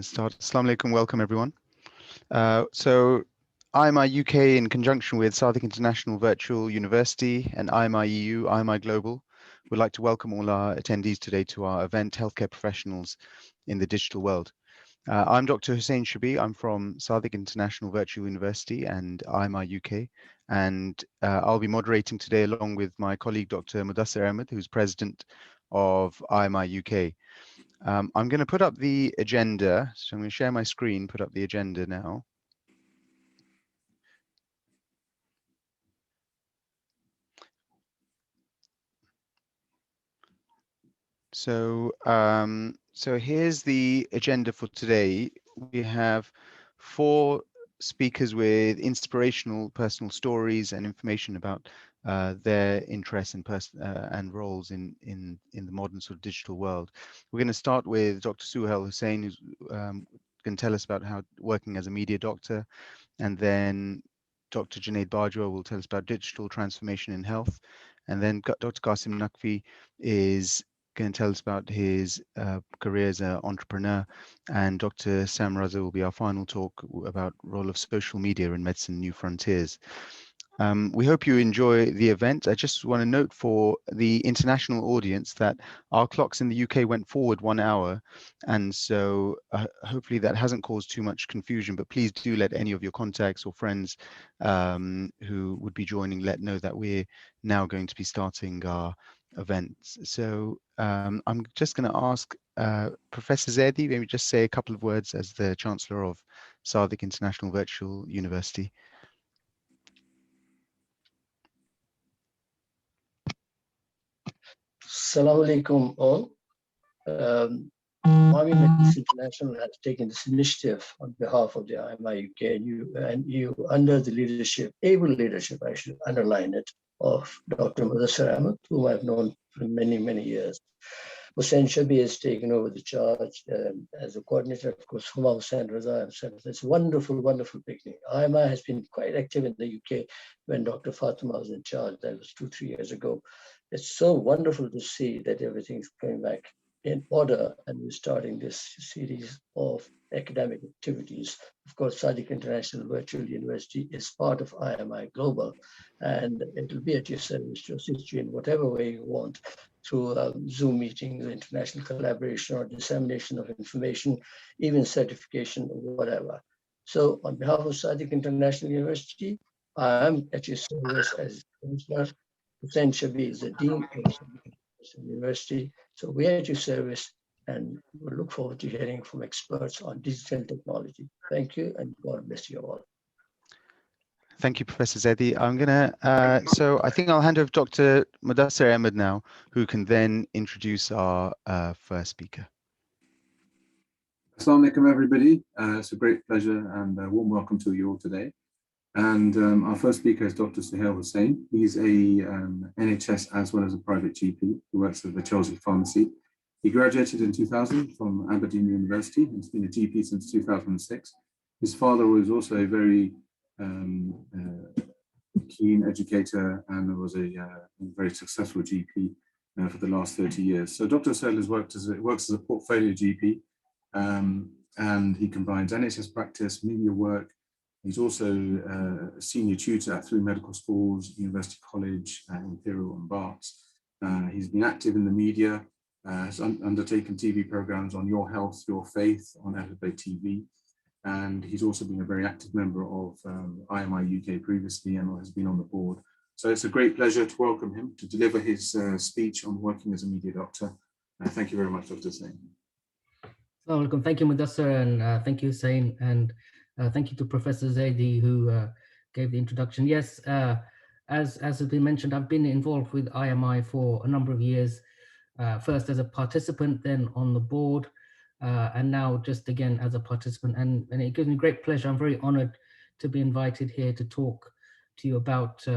Let's start. Assalamu alaikum, welcome everyone. So IMI UK, in conjunction with Southwark International Virtual University and IMI EU, IMI Global, would like to welcome all our attendees today to our event, Healthcare Professionals in the Digital World. I'm Dr. Hussein Shabi. I'm from Southwark International Virtual University and IMI UK, and I'll be moderating today along with my colleague, Dr. Mudassir Ahmed, who's president of IMI UK. I'm going to put up the agenda. So I'm going to share my screen, put up the agenda now. So, so here's the agenda for today. We have 4 speakers with inspirational personal stories and information about their interests and roles in the modern sort of digital world. We're going to start with Dr. Suhail Hussain, who's going to tell us about how working as a media doctor, and then Dr. Junaid Bajwa will tell us about digital transformation in health, and then Dr. Qasim Naqvi is going to tell us about his career as an entrepreneur, and Dr. Sam Raza will be our final talk about role of social media in medicine, new frontiers. We hope you enjoy the event. I just want to note for the international audience that our clocks in the UK went forward 1 hour, and so hopefully that hasn't caused too much confusion, but please do let any of your contacts or friends who would be joining know that we're now going to be starting our events. So I'm just going to ask Professor Zaidi, maybe just say a couple of words as the Chancellor of Southwark International Virtual University. Assalamu alaikum all. Army Medicine International has taken this initiative on behalf of the IMI UK and you under the leadership, able leadership, I should underline it, of Dr. Mudassir Ahmed, whom I've known for many, many years. Hussein Shabi has taken over the charge as a coordinator, of course, Huma Hussain Raza himself. It's wonderful, wonderful beginning. IMI has been quite active in the UK when Dr. Fatima was in charge. That was 2-3 years ago. It's so wonderful to see that everything's going back in order, and we're starting this series of academic activities. Of course, Southwark International Virtual University is part of IMI Global, and it will be at your service to assist you in whatever way you want through Zoom meetings, international collaboration, or dissemination of information, even certification, or whatever. So on behalf of Southwark International University, I am at your service as Chancellor. Hussein Shabi is the Dean of University. So we are at your service, and we look forward to hearing from experts on digital technology. Thank you, and God bless you all. Thank you, Professor Zaidi. I'm gonna, so I think I'll hand over to Dr. Mudassir Ahmed now, who can then introduce our first speaker. Assalamu alaikum, everybody. It's a great pleasure and a warm welcome to you all today. And our first speaker is Dr. Suhail Hussain. He's a NHS as well as a private GP who works at the Chelsea Pharmacy. He graduated in 2000 from Aberdeen University and has been a GP since 2006. His father was also a very keen educator and was a very successful GP for the last 30 years. So Dr. Suhail has works as a portfolio GP, and he combines NHS practice, media work. He's also a senior tutor at 3 medical schools, University College, Imperial and Barts. He's been active in the media, has undertaken TV programs on Your Health, Your Faith on FFA TV. And he's also been a very active member of IMI UK previously and has been on the board. So it's a great pleasure to welcome him to deliver his speech on working as a media doctor. Thank you very much, Dr. Hussain. Welcome. Thank you, Mudassir, and thank you, Hussain, and thank you to Professor Zaidi, who gave the introduction. Yes, as has been mentioned, I've been involved with IMI for a number of years, first as a participant, then on the board, and now just again as a participant. And it gives me great pleasure. I'm very honored to be invited here to talk to you about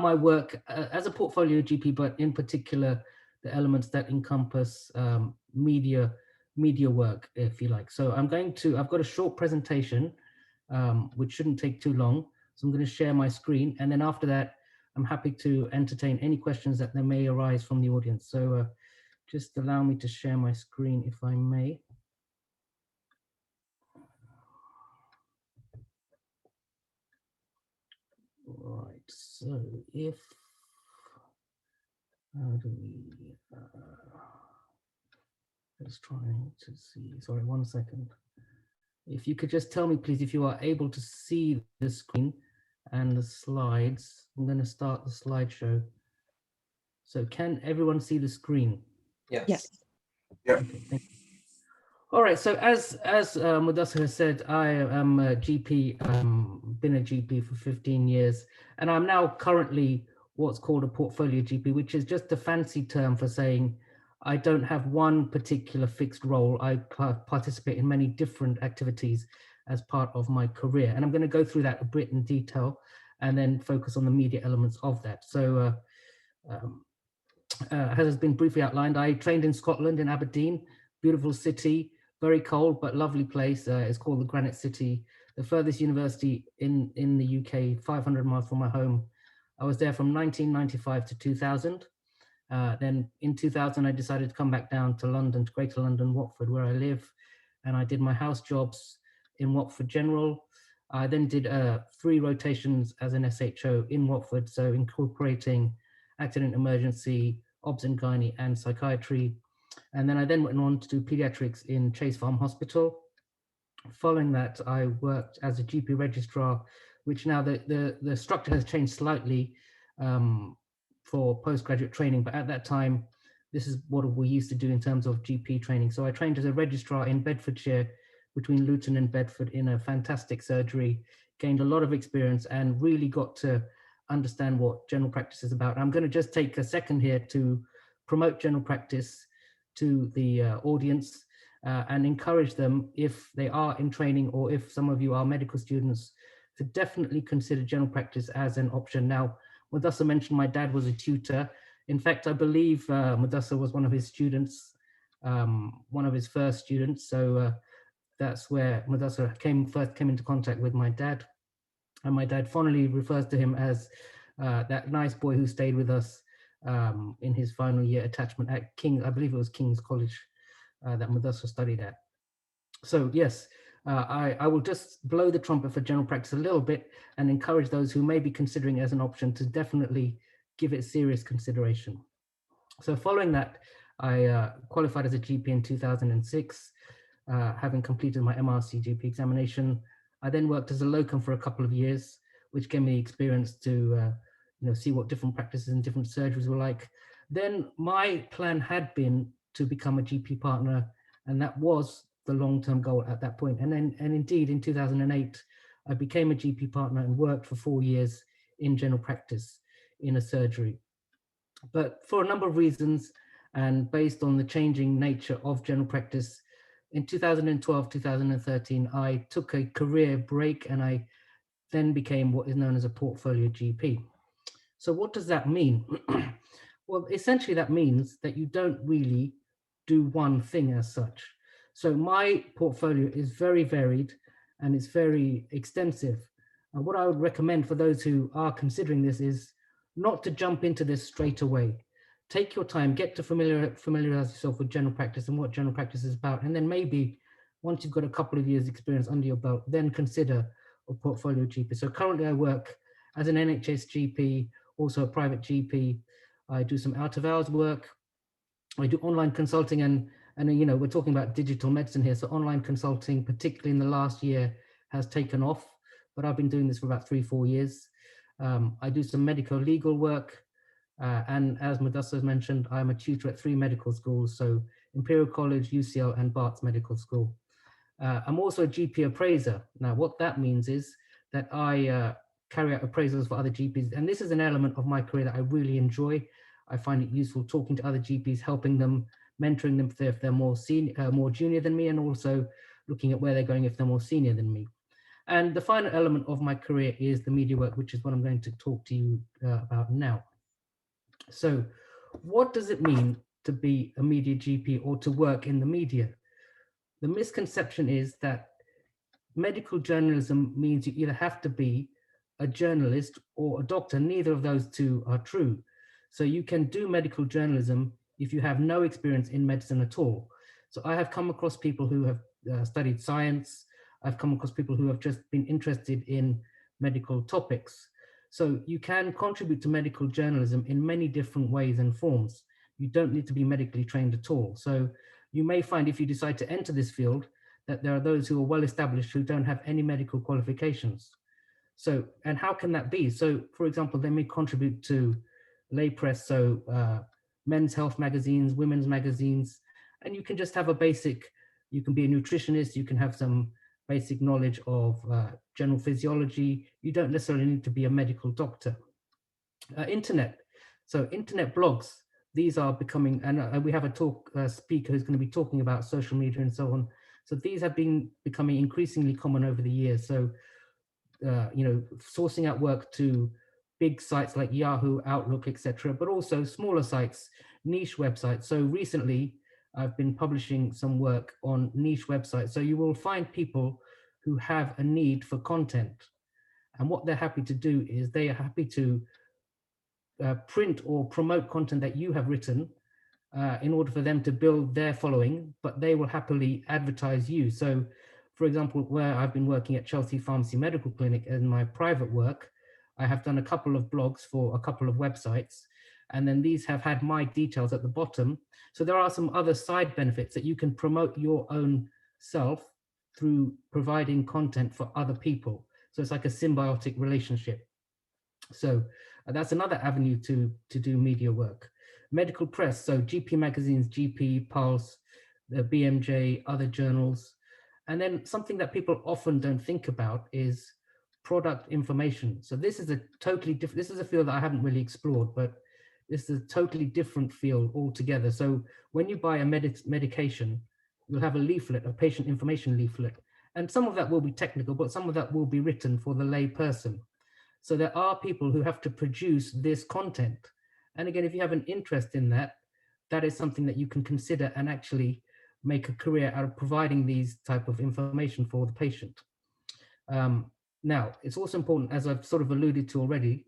my work as a portfolio GP, but in particular, the elements that encompass media work, if you like. So I've got a short presentation, which shouldn't take too long. So I'm going to share my screen. And then after that, I'm happy to entertain any questions that there may arise from the audience. So just allow me to share my screen if I may. Right, so if, how do we, just trying to see, sorry, 1 second. If you could just tell me, please, if you are able to see the screen and the slides. I'm going to start the slideshow. So can everyone see the screen? Yes. Yes. Yeah. Okay, thank you. All right, so as Mudassir has said, I am a GP, been a GP for 15 years, and I'm now currently what's called a portfolio GP, which is just a fancy term for saying I don't have one particular fixed role. I participate in many different activities as part of my career. And I'm going to go through that a bit in detail and then focus on the media elements of that. So as has been briefly outlined, I trained in Scotland, in Aberdeen, beautiful city, very cold, but lovely place. It's called the Granite City, the furthest university in the UK, 500 miles from my home. I was there from 1995 to 2000. Then in 2000, I decided to come back down to London, to Greater London, Watford, where I live. And I did my house jobs in Watford General. I then did 3 rotations as an SHO in Watford, so incorporating accident emergency, obs and gynae, and psychiatry. And then I went on to do pediatrics in Chase Farm Hospital. Following that, I worked as a GP registrar, which now the structure has changed slightly for postgraduate training, but at that time, this is what we used to do in terms of GP training. So I trained as a registrar in Bedfordshire, between Luton and Bedford, in a fantastic surgery, gained a lot of experience and really got to understand what general practice is about. I'm going to just take a second here to promote general practice to the audience and encourage them, if they are in training or if some of you are medical students, to definitely consider general practice as an option. Now, Mudassir mentioned my dad was a tutor. In fact, I believe Mudassir was one of his students, one of his first students. So that's where Mudassir first came into contact with my dad. And my dad fondly refers to him as that nice boy who stayed with us in his final year attachment at King, I believe it was King's College that Mudassir studied at. So yes, I will just blow the trumpet for general practice a little bit and encourage those who may be considering it as an option to definitely give it serious consideration. So following that, I qualified as a GP in 2006, having completed my MRC GP examination. I then worked as a locum for a couple of years, which gave me experience to see what different practices and different surgeries were like. Then my plan had been to become a GP partner, and that was the long-term goal at that point. And indeed, in 2008, I became a GP partner and worked for 4 years in general practice in a surgery. But for a number of reasons, and based on the changing nature of general practice, in 2012, 2013, I took a career break and I then became what is known as a portfolio GP. So what does that mean? Well, essentially that means that you don't really do one thing as such. So my portfolio is very varied and it's very extensive. What I would recommend for those who are considering this is not to jump into this straight away. Take your time, get to familiarize yourself with general practice and what general practice is about. And then maybe once you've got a couple of years experience under your belt, then consider a portfolio GP. So currently I work as an NHS GP, also a private GP. I do some out of hours work. I do online consulting and we're talking about digital medicine here. So online consulting, particularly in the last year, has taken off, but I've been doing this for about 3-4 years. I do some medical legal work. And as Mudassir mentioned, I'm a tutor at 3 medical schools. So Imperial College, UCL and Barts Medical School. I'm also a GP appraiser. Now, what that means is that I carry out appraisals for other GPs. And this is an element of my career that I really enjoy. I find it useful talking to other GPs, helping them, mentoring them if they're more senior, more junior than me, and also looking at where they're going if they're more senior than me. And the final element of my career is the media work, which is what I'm going to talk to you about now. So what does it mean to be a media GP or to work in the media? The misconception is that medical journalism means you either have to be a journalist or a doctor. Neither of those two are true. So you can do medical journalism if you have no experience in medicine at all. So I have come across people who have studied science. I've come across people who have just been interested in medical topics. So you can contribute to medical journalism in many different ways and forms. You don't need to be medically trained at all. So you may find, if you decide to enter this field, that there are those who are well established who don't have any medical qualifications. So, and how can that be? So, for example, they may contribute to lay press, so men's health magazines, women's magazines, and you can just have a basic, you can be a nutritionist, you can have some basic knowledge of general physiology. You don't necessarily need to be a medical doctor. Internet, so internet blogs, these are becoming, and we have a speaker who's going to be talking about social media and so on. So these have been becoming increasingly common over the years. So, you know, sourcing out work to big sites like Yahoo, Outlook, etc., but also smaller sites, niche websites. So recently, I've been publishing some work on niche websites. So you will find people who have a need for content. And what they're happy to do is they are happy to print or promote content that you have written in order for them to build their following, but they will happily advertise you. So, for example, where I've been working at Chelsea Pharmacy Medical Clinic in my private work, I have done a couple of blogs for a couple of websites, and then these have had my details at the bottom. So there are some other side benefits that you can promote your own self through providing content for other people. So it's like a symbiotic relationship. So that's another avenue to do media work. Medical press, so GP magazines, GP, Pulse, the BMJ, other journals. And then something that people often don't think about is product information. So this is a totally different, this is a field that I haven't really explored, but this is a totally different field altogether. So when you buy a medication, you'll have a leaflet, a patient information leaflet. And some of that will be technical, but some of that will be written for the lay person. So there are people who have to produce this content. And again, if you have an interest in that, that is something that you can consider and actually make a career out of providing these type of information for the patient. Now, it's also important, as I've sort of alluded to already,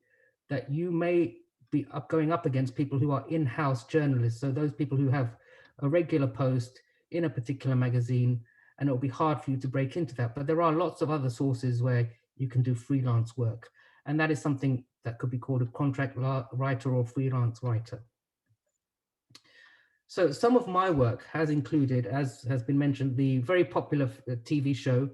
that you may be going up against people who are in-house journalists. So those people who have a regular post in a particular magazine, and it'll be hard for you to break into that. But there are lots of other sources where you can do freelance work. And that is something that could be called a contract writer or freelance writer. So some of my work has included, as has been mentioned, the very popular TV show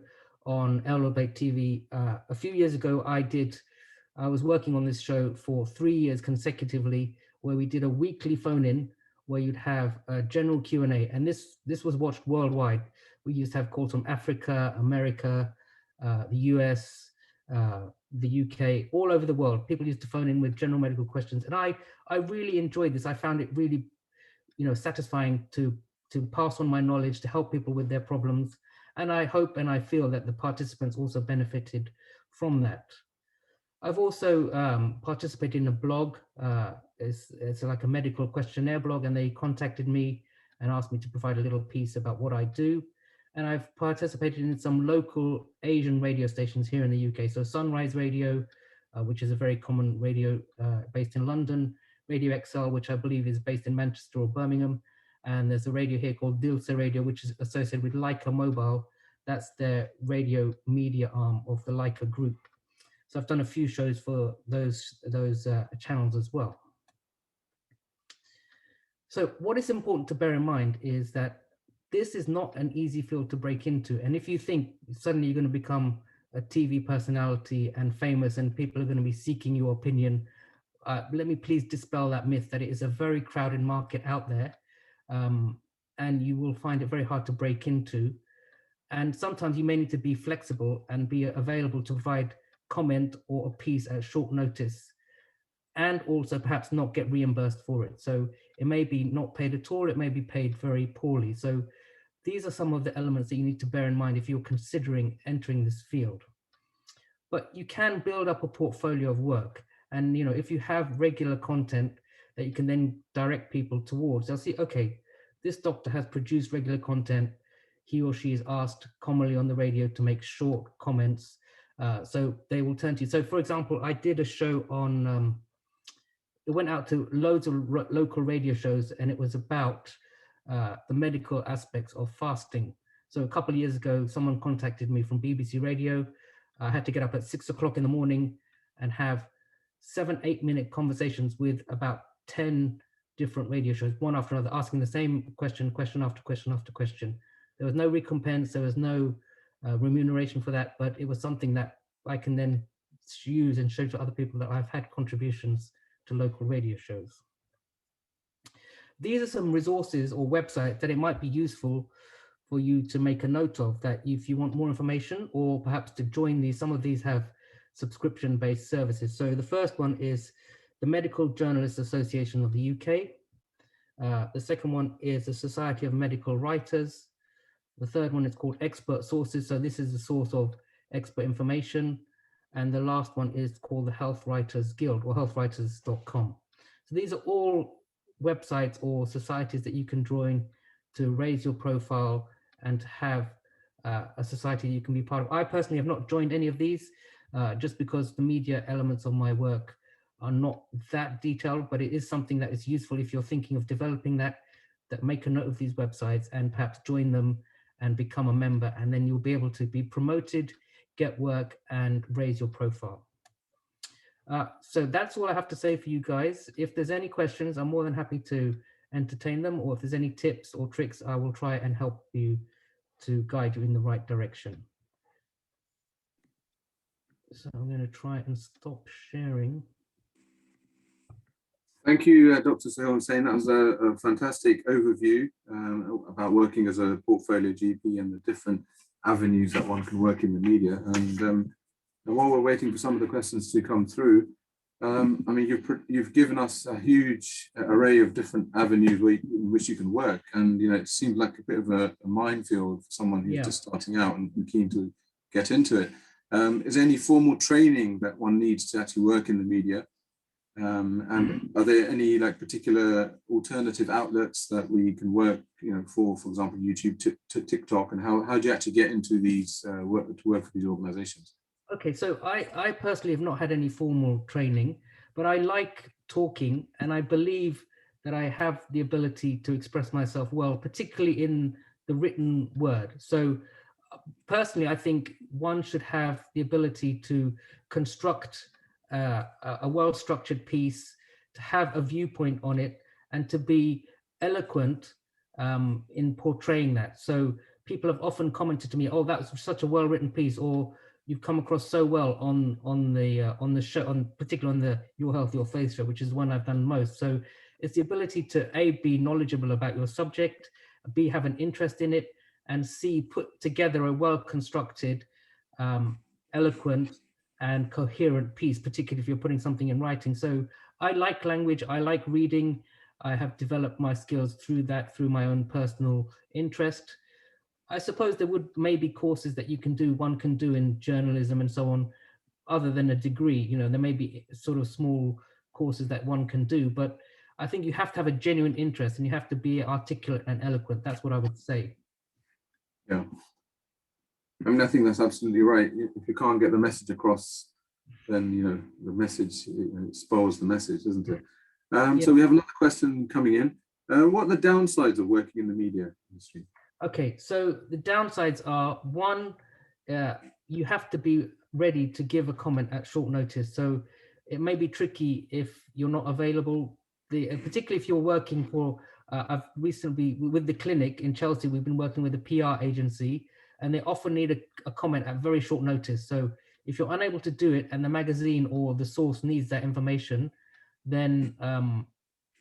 on Elevate TV. A few years ago, I was working on this show for 3 years consecutively, where we did a weekly phone-in, where you'd have a general Q&A. And this was watched worldwide. We used to have calls from Africa, America, the US, the UK, all over the world. People used to phone in with general medical questions. And I really enjoyed this. I found it really, satisfying to pass on my knowledge, to help people with their problems. And I hope and I feel that the participants also benefited from that. I've also participated in a blog. It's like a medical questionnaire blog, and they contacted me and asked me to provide a little piece about what I do. And I've participated in some local Asian radio stations here in the UK. So Sunrise Radio, which is a very common radio based in London, Radio XL, which I believe is based in Manchester or Birmingham. And there's a radio here called Dilse Radio, which is associated with Leica Mobile. That's their radio media arm of the Leica group. So I've done a few shows for those channels as well. So what is important to bear in mind is that this is not an easy field to break into. And if you think suddenly you're going to become a TV personality and famous and people are going to be seeking your opinion, let me please dispel that myth that it is a very crowded market out there. And you will find it very hard to break into. And sometimes you may need to be flexible and be available to provide comment or a piece at short notice, and also perhaps not get reimbursed for it. So it may be not paid at all, it may be paid very poorly. So these are some of the elements that you need to bear in mind if you're considering entering this field. But you can build up a portfolio of work. And if you have regular content that you can then direct people towards, they'll see, okay, this doctor has produced regular content. He or she is asked commonly on the radio to make short comments. So they will turn to you. So for example, I did a show on, it went out to loads of local radio shows, and it was about the medical aspects of fasting. So a couple of years ago, someone contacted me from BBC Radio. I had to get up at 6 o'clock in the morning and have 7-8 minute conversations with about 10 different radio shows, one after another, asking the same question, question after question after question. There was no recompense, there was no remuneration for that, but it was something that I can then use and show to other people that I've had contributions to local radio shows. These are some resources or websites that it might be useful for you to make a note of, that if you want more information or perhaps to join these. Some of these have subscription-based services. So the first one is the Medical Journalists Association of the UK. The second one is the Society of Medical Writers. The third one is called Expert Sources. So this is the source of expert information. And the last one is called the Health Writers Guild, or healthwriters.com. So these are all websites or societies that you can join to raise your profile and to have a society you can be part of. I personally have not joined any of these just because the media elements of my work are not that detailed, but it is something that is useful if you're thinking of developing that make a note of these websites and perhaps join them and become a member, and then you'll be able to be promoted, get work, and raise your profile. So that's all I have to say for you guys. If there's any questions, I'm more than happy to entertain them, or if there's any tips or tricks, I will try and help you to guide you in the right direction. So I'm going to try and stop sharing. Thank you, Dr. Sahil Hussain. That was a fantastic overview about working as a portfolio GP and the different avenues that one can work in the media. And while we're waiting for some of the questions to come through, I mean, you've given us a huge array of different avenues in which you can work, and you know, it seemed like a bit of a minefield for someone who's just starting out and keen to get into it. Is there any formal training that one needs to actually work in the media? And are there any like particular alternative outlets that we can work, you know, for example, YouTube, TikTok, and how do you actually get into these work for these organizations? Okay, so I personally have not had any formal training, but I like talking, and I believe that I have the ability to express myself well, particularly in the written word. So personally, I think one should have the ability to construct a well-structured piece, to have a viewpoint on it, and to be eloquent in portraying that. So people have often commented to me, "Oh, that was such a well-written piece," or "You've come across so well on the show, particularly on the Your Health, Your Faith show," which is the one I've done most. So it's the ability to A, be knowledgeable about your subject, B, have an interest in it, and C, put together a well-constructed, eloquent, and coherent piece, particularly if you're putting something in writing. So I like language, I like reading. I have developed my skills through my own personal interest. I suppose there would maybe courses that one can do in journalism and so on, other than a degree. You know, there may be sort of small courses that one can do, but I think you have to have a genuine interest and you have to be articulate and eloquent. That's what I would say. Yeah. I mean, I think that's absolutely right. If you can't get the message across, then, you know, the message, it spoils the message, doesn't it? So we have another question coming in. What are the downsides of working in the media industry? Okay, so the downsides are, one, you have to be ready to give a comment at short notice. So it may be tricky if you're not available, particularly if you're working for, I've recently, with the clinic in Chelsea, we've been working with a PR agency, and they often need a comment at very short notice. So if you're unable to do it and the magazine or the source needs that information, then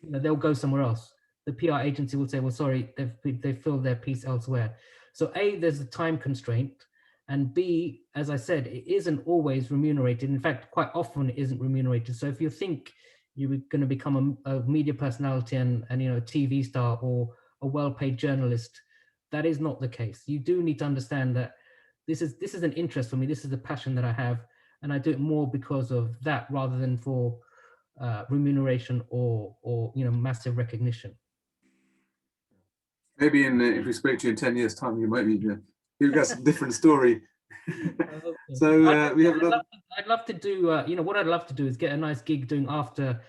they'll go somewhere else. The PR agency will say, well, sorry, they've filled their piece elsewhere. So A, there's a time constraint, and B, as I said, it isn't always remunerated. In fact, quite often it isn't remunerated. So if you think you're going to become a media personality and you know, a TV star or a well-paid journalist, that is not the case. You do need to understand that this is an interest for me. This is a passion that I have, and I do it more because of that rather than for remuneration or you know, massive recognition. Maybe if we spoke to you in 10 years' time, you might be you've got a different story. So I'd love to do. You know, what I'd love to do is get a nice gig doing after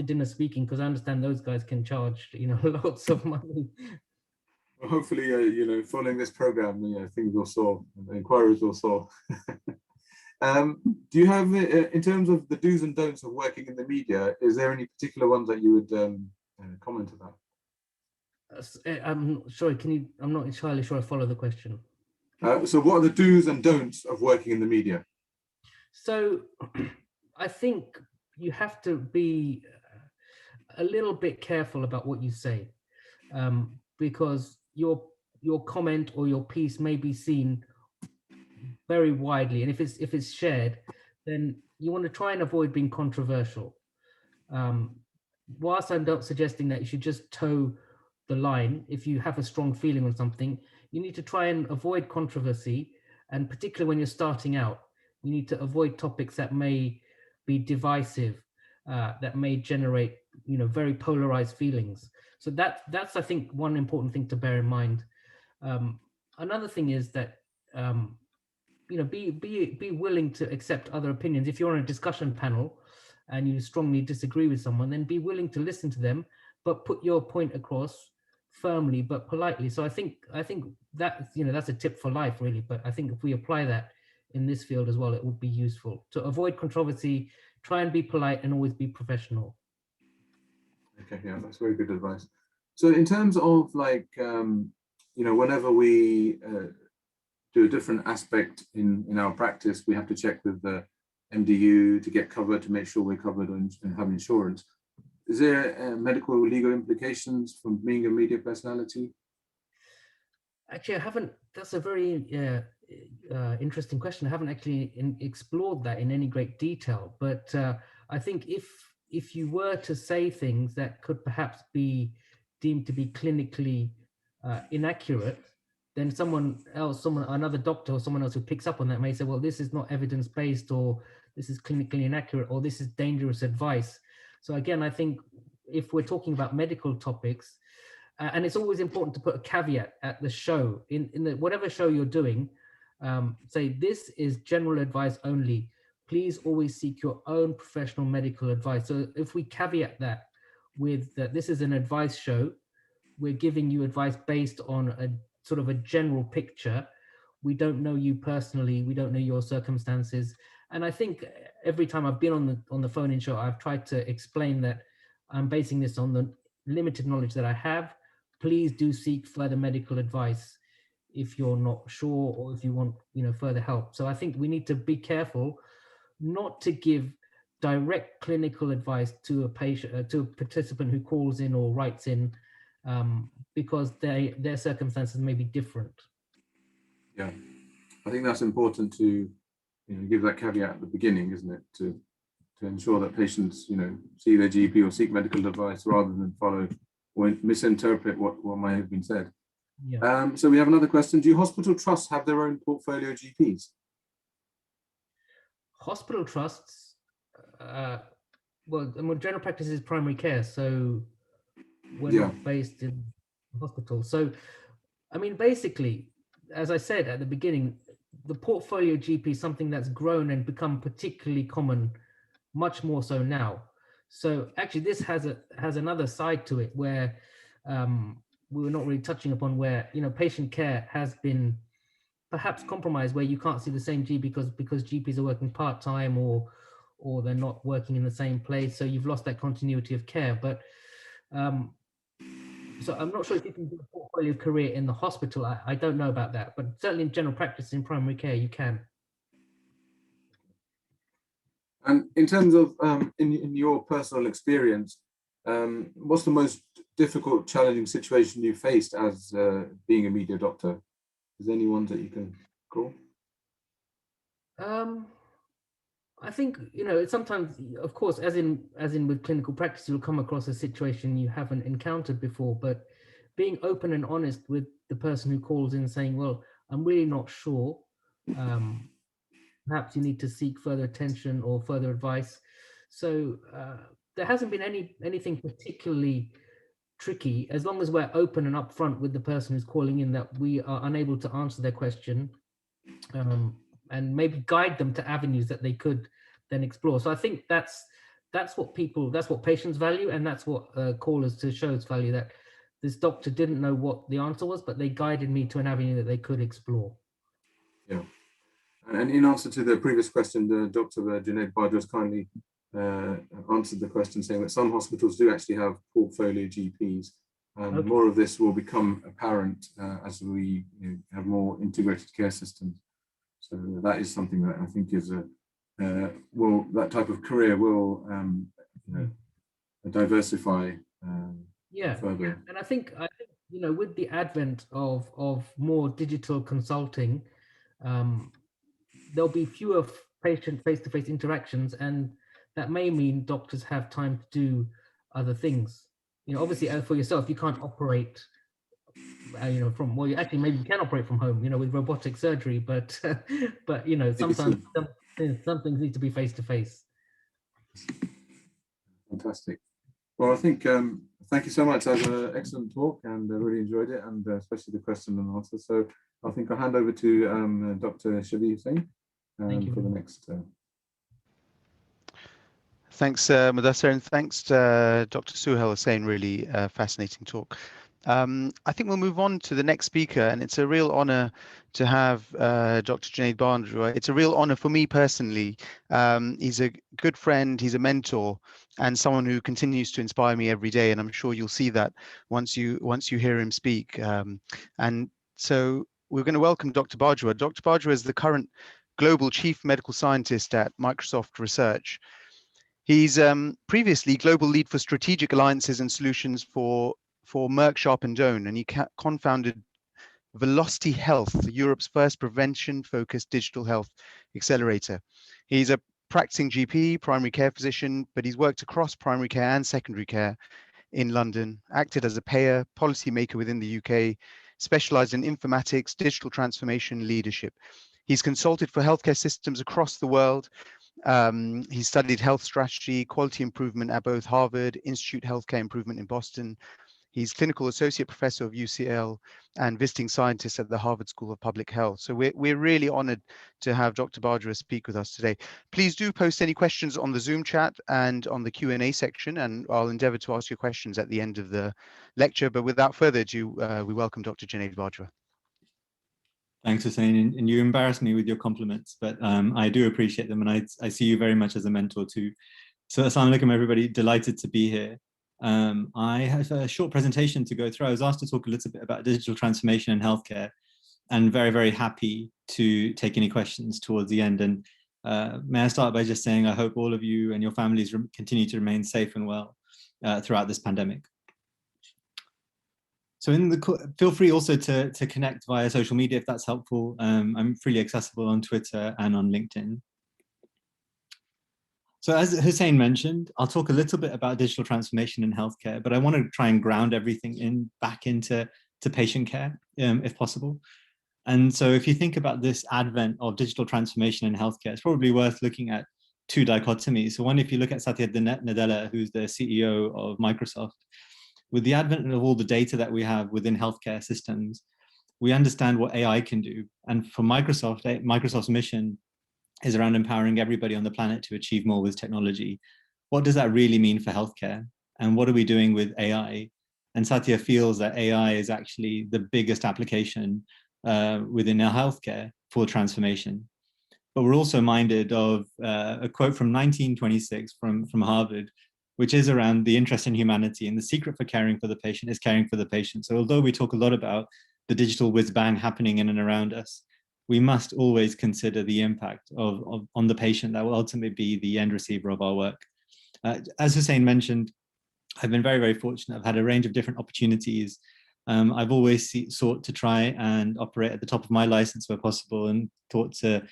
dinner speaking, because I understand those guys can charge, you know, lots of money. Well, hopefully, you know, following this program, you know, things will solve, inquiries will solve. Do you have, in terms of the do's and don'ts of working in the media, is there any particular ones that you would comment about? I'm sorry, I'm not entirely sure I follow the question. So what are the do's and don'ts of working in the media? So I think you have to be a little bit careful about what you say, because your comment or your piece may be seen very widely, and if it's shared, then you want to try and avoid being controversial. Whilst I'm not suggesting that you should just toe the line, if you have a strong feeling on something, you need to try and avoid controversy, and particularly when you're starting out, you need to avoid topics that may be divisive, that may generate, very polarized feelings. So that's I think one important thing to bear in mind. Another thing is that be willing to accept other opinions. If you're on a discussion panel and you strongly disagree with someone, then be willing to listen to them, but put your point across firmly but politely. So I think that that's a tip for life, really. But I think if we apply that in this field as well, it would be useful to avoid controversy. Try and be polite and always be professional. Okay, yeah, that's very good advice. So in terms of like, whenever we do a different aspect in our practice, we have to check with the MDU to get covered, to make sure we're covered and have insurance. Is there medical or legal implications from being a media personality? Actually, I haven't. That's a very interesting question. I haven't actually explored that in any great detail. But I think if you were to say things that could perhaps be deemed to be clinically inaccurate, then another doctor or someone else who picks up on that may say, well, this is not evidence-based, or this is clinically inaccurate, or this is dangerous advice. So again, I think if we're talking about medical topics, and it's always important to put a caveat at the show, in whatever show you're doing, say this is general advice only. Please always seek your own professional medical advice. So if we caveat that with that this is an advice show, we're giving you advice based on a sort of a general picture. We don't know you personally. We don't know your circumstances. And I think every time I've been on the phone-in show, I've tried to explain that I'm basing this on the limited knowledge that I have. Please do seek further medical advice if you're not sure, or if you want, further help. So I think we need to be careful not to give direct clinical advice to a patient, to a participant who calls in or writes in, because their circumstances may be different. Yeah, I think that's important to give that caveat at the beginning, isn't it? To ensure that patients see their GP or seek medical advice rather than follow or misinterpret what might have been said. Yeah. So we have another question. Do hospital trusts have their own portfolio GPs? Hospital trusts, well, general practice is primary care, so we're not based in hospital. So, I mean, basically, as I said at the beginning, the portfolio GP is something that's grown and become particularly common, much more so now. So actually, this has another side to it where we were not really touching upon, where patient care has been perhaps compromised, where you can't see the same GP because GPs are working part-time or they're not working in the same place, so you've lost that continuity of care. But so I'm not sure if you can do a portfolio career in the hospital. I don't know about that, but certainly in general practice in primary care you can. And in terms of in your personal experience, what's the most difficult, challenging situation you faced as being a media doctor? Is there any ones that you can call? I think it's sometimes, of course, as in with clinical practice, you'll come across a situation you haven't encountered before. But being open and honest with the person who calls in, saying, "Well, I'm really not sure. Perhaps you need to seek further attention or further advice." So there hasn't been anything particularly tricky, as long as we're open and upfront with the person who's calling in that we are unable to answer their question, and maybe guide them to avenues that they could then explore. So I think that's what patients value, and that's what callers to shows value, that this doctor didn't know what the answer was, but they guided me to an avenue that they could explore. Yeah. And in answer to the previous question, Dr. Junaid Bajwa has kindly answered the question, saying that some hospitals do actually have portfolio GPs. And Okay. more of this will become apparent as we have more integrated care systems. So that is something that I think is that type of career will diversify further. And I think with the advent of more digital consulting, there'll be fewer patient face-to-face interactions, and that may mean doctors have time to do other things. Obviously, for yourself, you can't operate from, well, you actually maybe you can operate from home, with robotic surgery, but sometimes some things need to be face to face. Fantastic. Well, I think thank you so much. That was an excellent talk, and I really enjoyed it, and especially the question and answer. So I think I'll hand over to Dr. Shabir Hussain for the next. Thanks, Mudassar, and thanks, Dr. Suhail Hussain. Really fascinating talk. I think we'll move on to the next speaker, and it's a real honor to have Dr. Junaid Bajwa. It's a real honor for me personally. He's a good friend, he's a mentor, and someone who continues to inspire me every day, and I'm sure you'll see that once you hear him speak. And so we're going to welcome Dr. Bajwa. Dr. Bajwa is the current Global Chief Medical Scientist at Microsoft Research. He's previously Global Lead for Strategic Alliances and Solutions for Merck Sharp and Dohme, and he co-founded Velocity Health, Europe's first prevention-focused digital health accelerator. He's a practicing GP, primary care physician, but he's worked across primary care and secondary care in London, acted as a payer, policymaker within the UK, specialized in informatics, digital transformation, leadership. He's consulted for healthcare systems across the world. He studied health strategy, quality improvement at both Harvard, Institute Healthcare Improvement in Boston. He's clinical associate professor of UCL and visiting scientist at the Harvard School of Public Health. So we're really honored to have Dr. Bajwa speak with us today. Please do post any questions on the Zoom chat and on the Q&A section, and I'll endeavor to ask your questions at the end of the lecture. But without further ado, we welcome Dr. Junaid Bajwa. Thanks, Hussain, and you embarrass me with your compliments, but I do appreciate them, and I see you very much as a mentor too. So assalamu alaikum, everybody, delighted to be here. I have a short presentation to go through. I was asked to talk a little bit about digital transformation in healthcare, and very, very happy to take any questions towards the end. And may I start by just saying I hope all of you and your families continue to remain safe and well throughout this pandemic. So feel free also to connect via social media if that's helpful. I'm freely accessible on Twitter and on LinkedIn. So as Hussain mentioned, I'll talk a little bit about digital transformation in healthcare, but I want to try and ground everything back into patient care, if possible. And so if you think about this advent of digital transformation in healthcare, it's probably worth looking at two dichotomies. So one, if you look at Satya Nadella, who's the CEO of Microsoft, with the advent of all the data that we have within healthcare systems, we understand what AI can do. And for Microsoft, Microsoft's mission is around empowering everybody on the planet to achieve more with technology. What does that really mean for healthcare? And what are we doing with AI? And Satya feels that AI is actually the biggest application within our healthcare for transformation. But we're also minded of a quote from 1926 from Harvard, which is around the interest in humanity, and the secret for caring for the patient is caring for the patient. So although we talk a lot about the digital whiz bang happening in and around us, we must always consider the impact on the patient that will ultimately be the end receiver of our work. As Hussain mentioned, I've been very, very fortunate. I've had a range of different opportunities. I've always sought to try and operate at the top of my license where possible, and thought to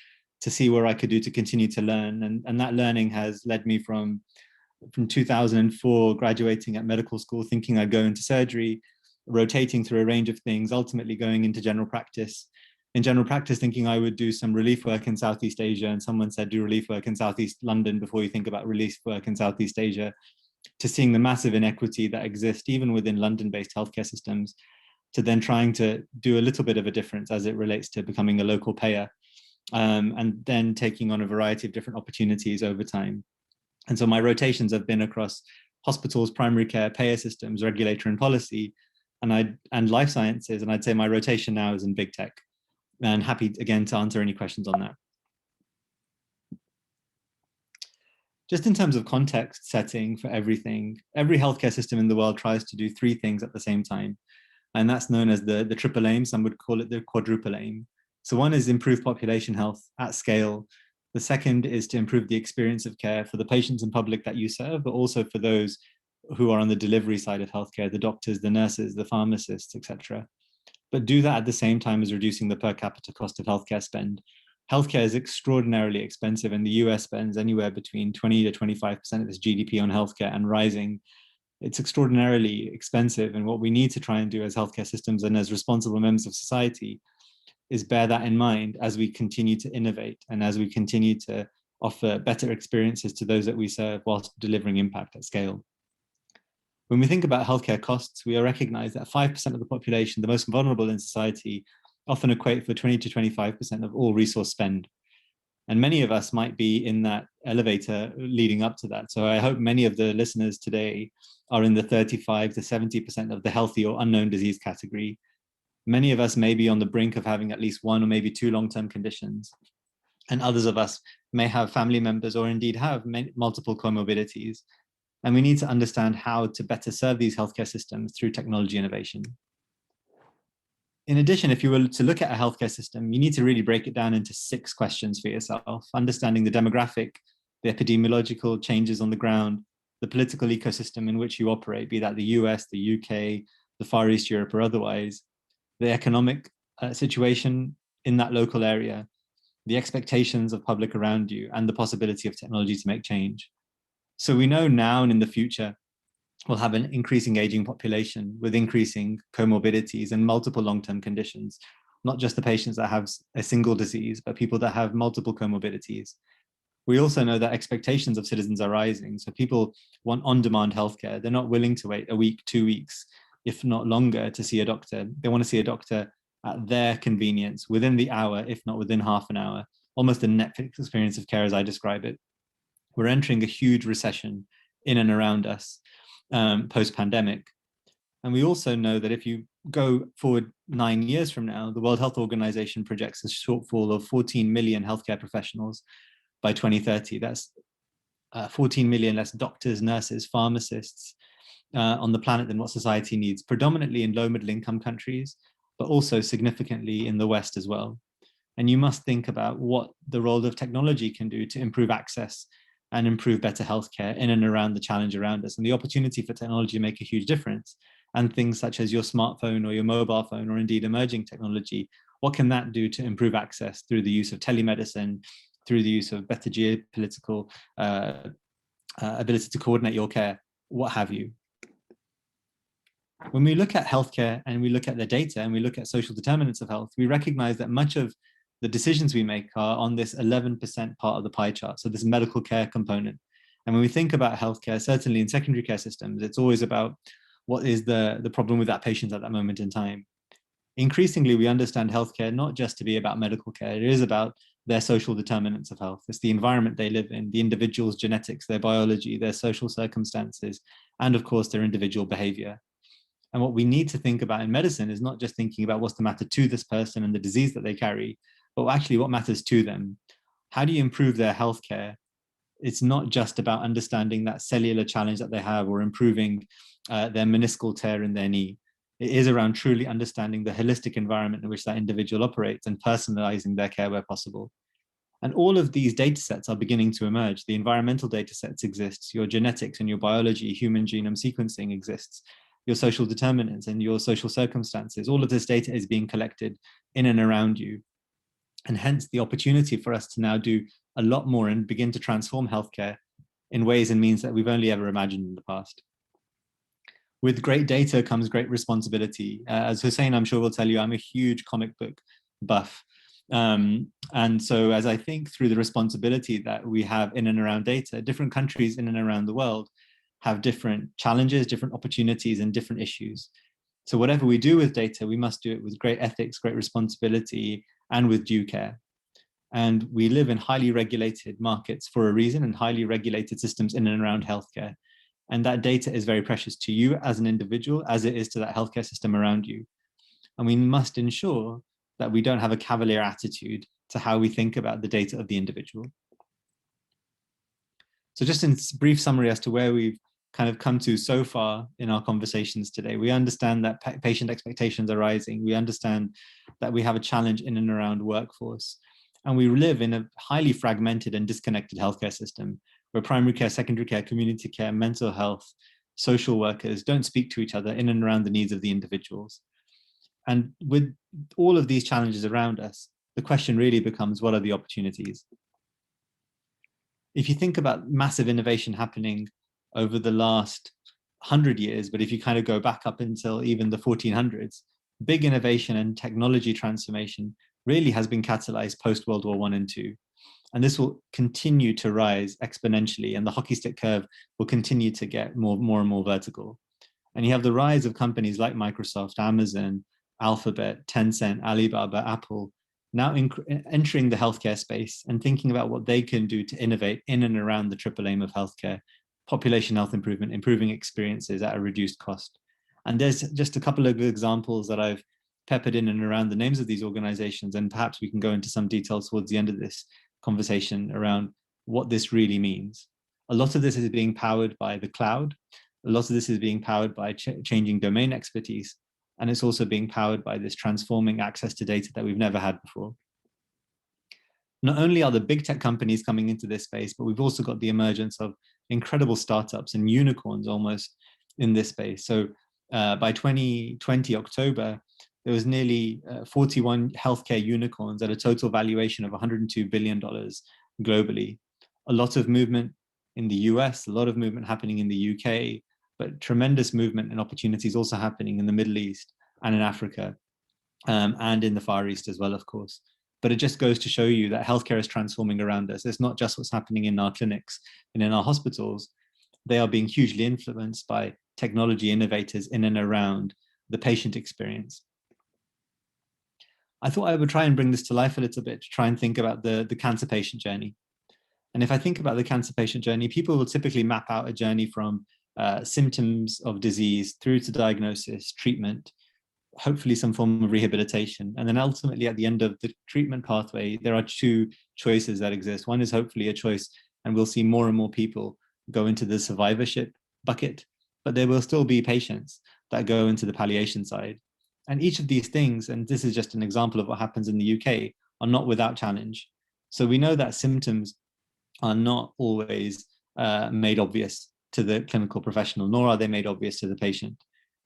see where I could do to continue to learn. And that learning has led me from 2004, graduating at medical school, thinking I'd go into surgery, rotating through a range of things, ultimately going into general practice. In general practice, thinking I would do some relief work in Southeast Asia, and someone said, do relief work in Southeast London before you think about relief work in Southeast Asia, to seeing the massive inequity that exists even within London-based healthcare systems, to then trying to do a little bit of a difference as it relates to becoming a local payer, and then taking on a variety of different opportunities over time. And so my rotations have been across hospitals, primary care, payer systems, regulator and policy, and life sciences. And I'd say my rotation now is in big tech. And happy again to answer any questions on that. Just in terms of context setting for everything, every healthcare system in the world tries to do three things at the same time. And that's known as the triple aim. Some would call it the quadruple aim. So one is improve population health at scale. The second is to improve the experience of care for the patients and public that you serve, but also for those who are on the delivery side of healthcare, the doctors, the nurses, the pharmacists, etc. But do that at the same time as reducing the per capita cost of healthcare spend. Healthcare is extraordinarily expensive, and the US spends anywhere between 20 to 25% of its GDP on healthcare and rising. It's extraordinarily expensive, and what we need to try and do as healthcare systems and as responsible members of society is bear that in mind as we continue to innovate and as we continue to offer better experiences to those that we serve whilst delivering impact at scale. When we think about healthcare costs, we recognize that 5% of the population, the most vulnerable in society, often equate for 20 to 25% of all resource spend. And many of us might be in that elevator leading up to that. So I hope many of the listeners today are in the 35 to 70% of the healthy or unknown disease category. Many of us may be on the brink of having at least one or maybe two long-term conditions. And others of us may have family members or indeed have multiple comorbidities. And we need to understand how to better serve these healthcare systems through technology innovation. In addition, if you were to look at a healthcare system, you need to really break it down into 6 questions for yourself, understanding the demographic, the epidemiological changes on the ground, the political ecosystem in which you operate, be that the US, the UK, the Far East Europe, or otherwise, the economic situation in that local area, the expectations of public around you, and the possibility of technology to make change. So we know now and in the future, we'll have an increasing aging population with increasing comorbidities and multiple long-term conditions, not just the patients that have a single disease, but people that have multiple comorbidities. We also know that expectations of citizens are rising. So people want on-demand healthcare. They're not willing to wait a week, 2 weeks, if not longer, to see a doctor. They want to see a doctor at their convenience, within the hour, if not within half an hour, almost a Netflix experience of care as I describe it. We're entering a huge recession in and around us post-pandemic. And we also know that if you go forward 9 years from now, the World Health Organization projects a shortfall of 14 million healthcare professionals by 2030. That's 14 million less doctors, nurses, pharmacists on the planet than what society needs, predominantly in low middle income countries, but also significantly in the West as well. And you must think about what the role of technology can do to improve access and improve better healthcare in and around the challenge around us. And the opportunity for technology to make a huge difference, and things such as your smartphone or your mobile phone, or indeed emerging technology, what can that do to improve access through the use of telemedicine, through the use of better geopolitical ability to coordinate your care, what have you. When we look at healthcare and we look at the data and we look at social determinants of health, we recognize that much of the decisions we make are on this 11% part of the pie chart, so this medical care component. And when we think about healthcare, certainly in secondary care systems, it's always about what is the problem with that patient at that moment in time. Increasingly, we understand healthcare not just to be about medical care, it is about their social determinants of health. It's the environment they live in, the individual's genetics, their biology, their social circumstances, and of course, their individual behavior. And what we need to think about in medicine is not just thinking about what's the matter to this person and the disease that they carry, but actually what matters to them. How do you improve their healthcare? It's not just about understanding that cellular challenge that they have or improving their meniscal tear in their knee. It is around truly understanding the holistic environment in which that individual operates and personalizing their care where possible. And all of these data sets are beginning to emerge. The environmental data sets exist, your genetics and your biology, human genome sequencing exists, your social determinants and your social circumstances. All of this data is being collected in and around you. And hence the opportunity for us to now do a lot more and begin to transform healthcare in ways and means that we've only ever imagined in the past. With great data comes great responsibility. As Hussein, I'm sure will tell you, I'm a huge comic book buff. And so as I think through the responsibility that we have in and around data, different countries in and around the world have different challenges, different opportunities, and different issues. So whatever we do with data, we must do it with great ethics, great responsibility, and with due care. And we live in highly regulated markets for a reason, and highly regulated systems in and around healthcare. And that data is very precious to you as an individual, as it is to that healthcare system around you. And we must ensure that we don't have a cavalier attitude to how we think about the data of the individual. So just in brief summary as to where we've kind of come to so far in our conversations today, we understand that patient expectations are rising. We understand that we have a challenge in and around workforce. And we live in a highly fragmented and disconnected healthcare system where primary care, secondary care, community care, mental health, social workers don't speak to each other in and around the needs of the individuals. And with all of these challenges around us, the question really becomes, what are the opportunities? If you think about massive innovation happening over the last 100 years, but if you kind of go back up until even the 1400s, big innovation and technology transformation really has been catalyzed post World War I and II. And this will continue to rise exponentially, and the hockey stick curve will continue to get more and more vertical. And you have the rise of companies like Microsoft, Amazon, Alphabet, Tencent, Alibaba, Apple, now entering the healthcare space and thinking about what they can do to innovate in and around the triple aim of healthcare: population health improvement, improving experiences at a reduced cost. And there's just a couple of examples that I've peppered in and around the names of these organizations, and perhaps we can go into some details towards the end of this conversation around what this really means. A lot of this is being powered by the cloud. A lot of this is being powered by changing domain expertise. And it's also being powered by this transforming access to data that we've never had before. Not only are the big tech companies coming into this space, but we've also got the emergence of incredible startups and unicorns almost in this space. So by 2020 October, there was nearly 41 healthcare unicorns at a total valuation of $102 billion globally. A lot of movement in the US, a lot of movement happening in the UK, but tremendous movement and opportunities also happening in the Middle East and in Africa, and in the Far East as well, of course. But it just goes to show you that healthcare is transforming around us. It's not just what's happening in our clinics and in our hospitals. They are being hugely influenced by technology innovators in and around the patient experience. I thought I would try and bring this to life a little bit to try and think about the cancer patient journey. And if I think about the cancer patient journey, people will typically map out a journey from symptoms of disease through to diagnosis, treatment, hopefully some form of rehabilitation. And then ultimately at the end of the treatment pathway, there are two choices that exist. One is hopefully a choice, and we'll see more and more people go into the survivorship bucket, but there will still be patients that go into the palliation side. And each of these things, and this is just an example of what happens in the UK, are not without challenge. So we know that symptoms are not always made obvious to the clinical professional, nor are they made obvious to the patient.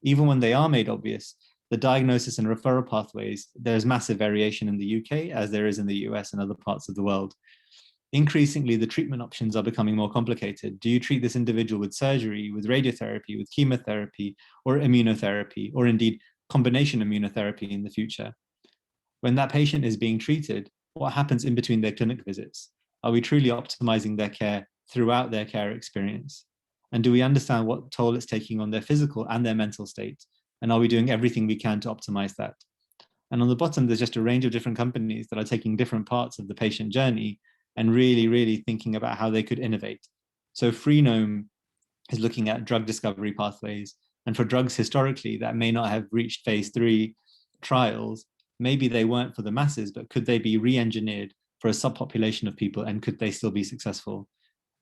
Even when they are made obvious, the diagnosis and referral pathways, there's massive variation in the UK as there is in the US and other parts of the world. Increasingly, the treatment options are becoming more complicated. Do you treat this individual with surgery, with radiotherapy, with chemotherapy, or immunotherapy, or indeed combination immunotherapy in the future? When that patient is being treated, what happens in between their clinic visits? Are we truly optimizing their care throughout their care experience? And do we understand what toll it's taking on their physical and their mental state? And are we doing everything we can to optimize that? And on the bottom, there's just a range of different companies that are taking different parts of the patient journey and really thinking about how they could innovate. So Freenome is looking at drug discovery pathways. And for drugs historically that may not have reached phase 3 trials, maybe they weren't for the masses, but could they be re-engineered for a subpopulation of people, and could they still be successful?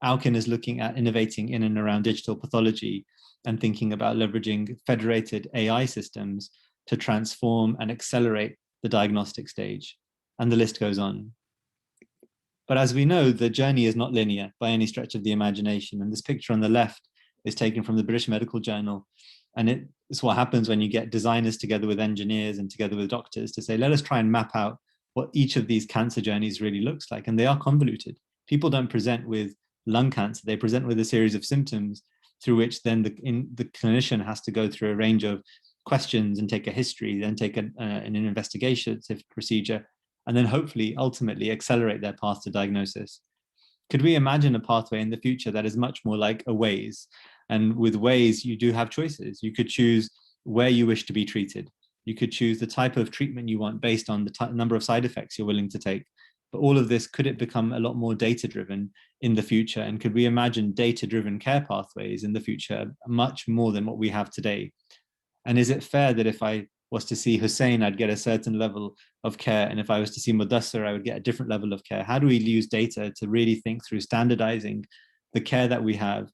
Alkin is looking at innovating in and around digital pathology and thinking about leveraging federated AI systems to transform and accelerate the diagnostic stage. And the list goes on. But as we know, the journey is not linear by any stretch of the imagination. And this picture on the left is taken from the British Medical Journal. And it's what happens when you get designers together with engineers and together with doctors to say, let us try and map out what each of these cancer journeys really looks like. And they are convoluted. People don't present with lung cancer. They present with a series of symptoms through which then the clinician has to go through a range of questions and take a history, then take an investigative procedure, and then hopefully ultimately accelerate their path to diagnosis. Could we imagine a pathway in the future that is much more like a Waze? And with Waze, you do have choices. You could choose where you wish to be treated. You could choose the type of treatment you want based on the number of side effects you're willing to take. But all of this, could it become a lot more data-driven in the future? And could we imagine data-driven care pathways in the future much more than what we have today? And is it fair that if I was to see Hussein, I'd get a certain level of care, and if I was to see Mudassir, I would get a different level of care? How do we use data to really think through standardizing the care that we have,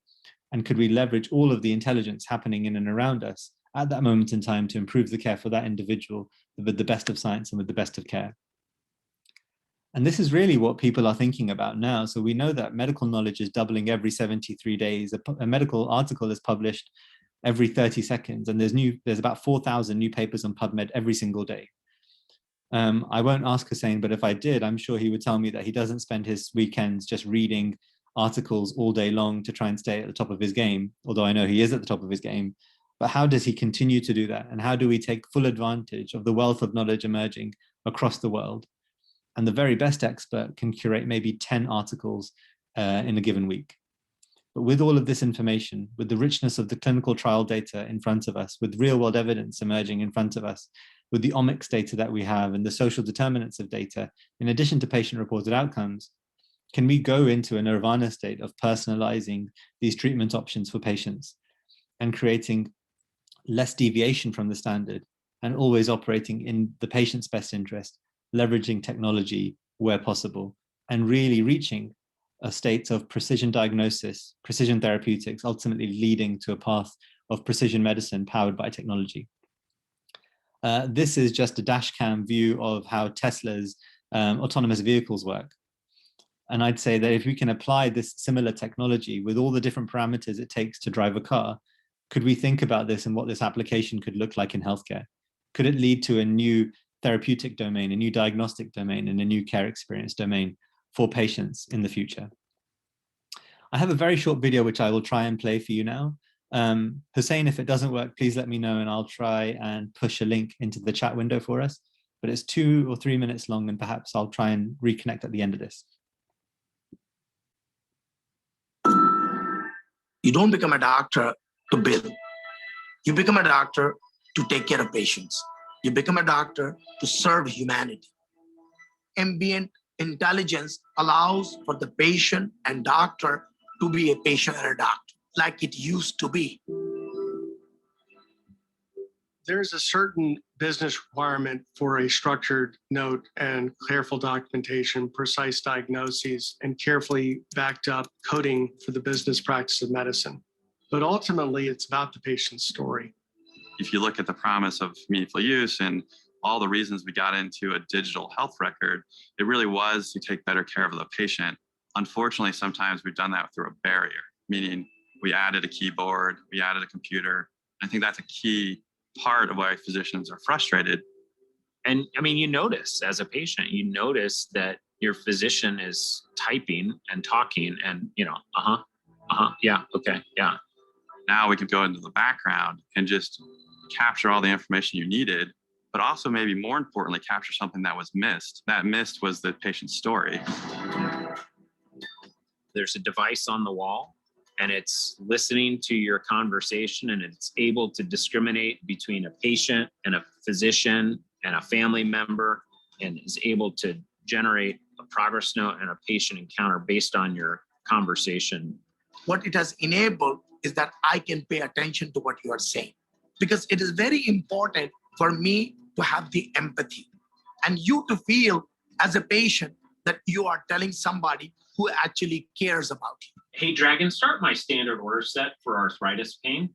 and could we leverage all of the intelligence happening in and around us at that moment in time to improve the care for that individual with the best of science and with the best of care. And this is really what people are thinking about now. So we know that medical knowledge is doubling every 73 days. A medical article is published every 30 seconds, and there's about 4,000 new papers on PubMed every single day. I won't ask Hussein, but if I did, I'm sure he would tell me that he doesn't spend his weekends just reading articles all day long to try and stay at the top of his game, although I know he is at the top of his game. But how does he continue to do that? And how do we take full advantage of the wealth of knowledge emerging across the world? And the very best expert can curate maybe 10 articles in a given week. But with all of this information, with the richness of the clinical trial data in front of us, with real world evidence emerging in front of us, with the omics data that we have and the social determinants of data, in addition to patient reported outcomes, can we go into a nirvana state of personalizing these treatment options for patients and creating less deviation from the standard and always operating in the patient's best interest, leveraging technology where possible, and really reaching a state of precision diagnosis, precision therapeutics, ultimately leading to a path of precision medicine powered by technology. This is just a dash cam view of how Tesla's autonomous vehicles work. And I'd say that if we can apply this similar technology with all the different parameters it takes to drive a car, could we think about this and what this application could look like in healthcare? Could it lead to a new therapeutic domain, a new diagnostic domain, and a new care experience domain for patients in the future? I have a very short video which I will try and play for you now. Hussein, if it doesn't work, please let me know and I'll try and push a link into the chat window for us. But it's 2 or 3 minutes long, and perhaps I'll try and reconnect at the end of this. You don't become a doctor to bill. You become a doctor to take care of patients. You become a doctor to serve humanity. Ambient intelligence allows for the patient and doctor to be a patient and a doctor, like it used to be. There's a certain business requirement for a structured note and careful documentation, precise diagnoses, and carefully backed up coding for the business practice of medicine. But ultimately, it's about the patient's story. If you look at the promise of meaningful use and all the reasons we got into a digital health record, it really was to take better care of the patient. Unfortunately, sometimes we've done that through a barrier, meaning we added a keyboard, we added a computer. I think that's a key part of why physicians are frustrated. And I mean, you notice as a patient, you notice that your physician is typing and talking and, you know, yeah, okay, yeah. Now we can go into the background and just capture all the information you needed, but also maybe more importantly, capture something that was missed. That missed was the patient's story. There's a device on the wall and it's listening to your conversation and it's able to discriminate between a patient and a physician and a family member and is able to generate a progress note and a patient encounter based on your conversation. What it has enabled is that I can pay attention to what you are saying, because it is very important for me to have the empathy and you to feel as a patient that you are telling somebody who actually cares about you. Hey, Dragon, start my standard order set for arthritis pain.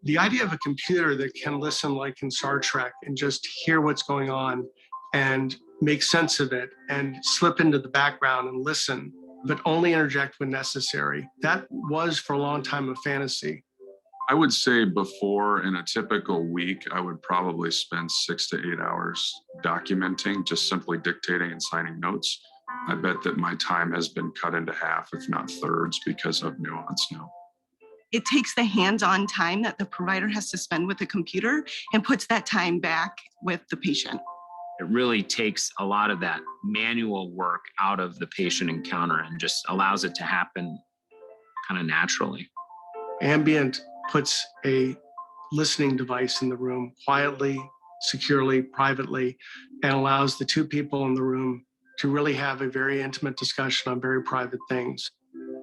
The idea of a computer that can listen like in Star Trek and just hear what's going on and make sense of it and slip into the background and listen, but only interject when necessary. That was for a long time a fantasy. I would say before, in a typical week, I would probably spend 6 to 8 hours documenting, just simply dictating and signing notes. I bet that my time has been cut into half, if not thirds, because of nuance now. It takes the hands-on time that the provider has to spend with the computer and puts that time back with the patient. It really takes a lot of that manual work out of the patient encounter and just allows it to happen kind of naturally. Ambient puts a listening device in the room quietly, securely, privately, and allows the two people in the room to really have a very intimate discussion on very private things.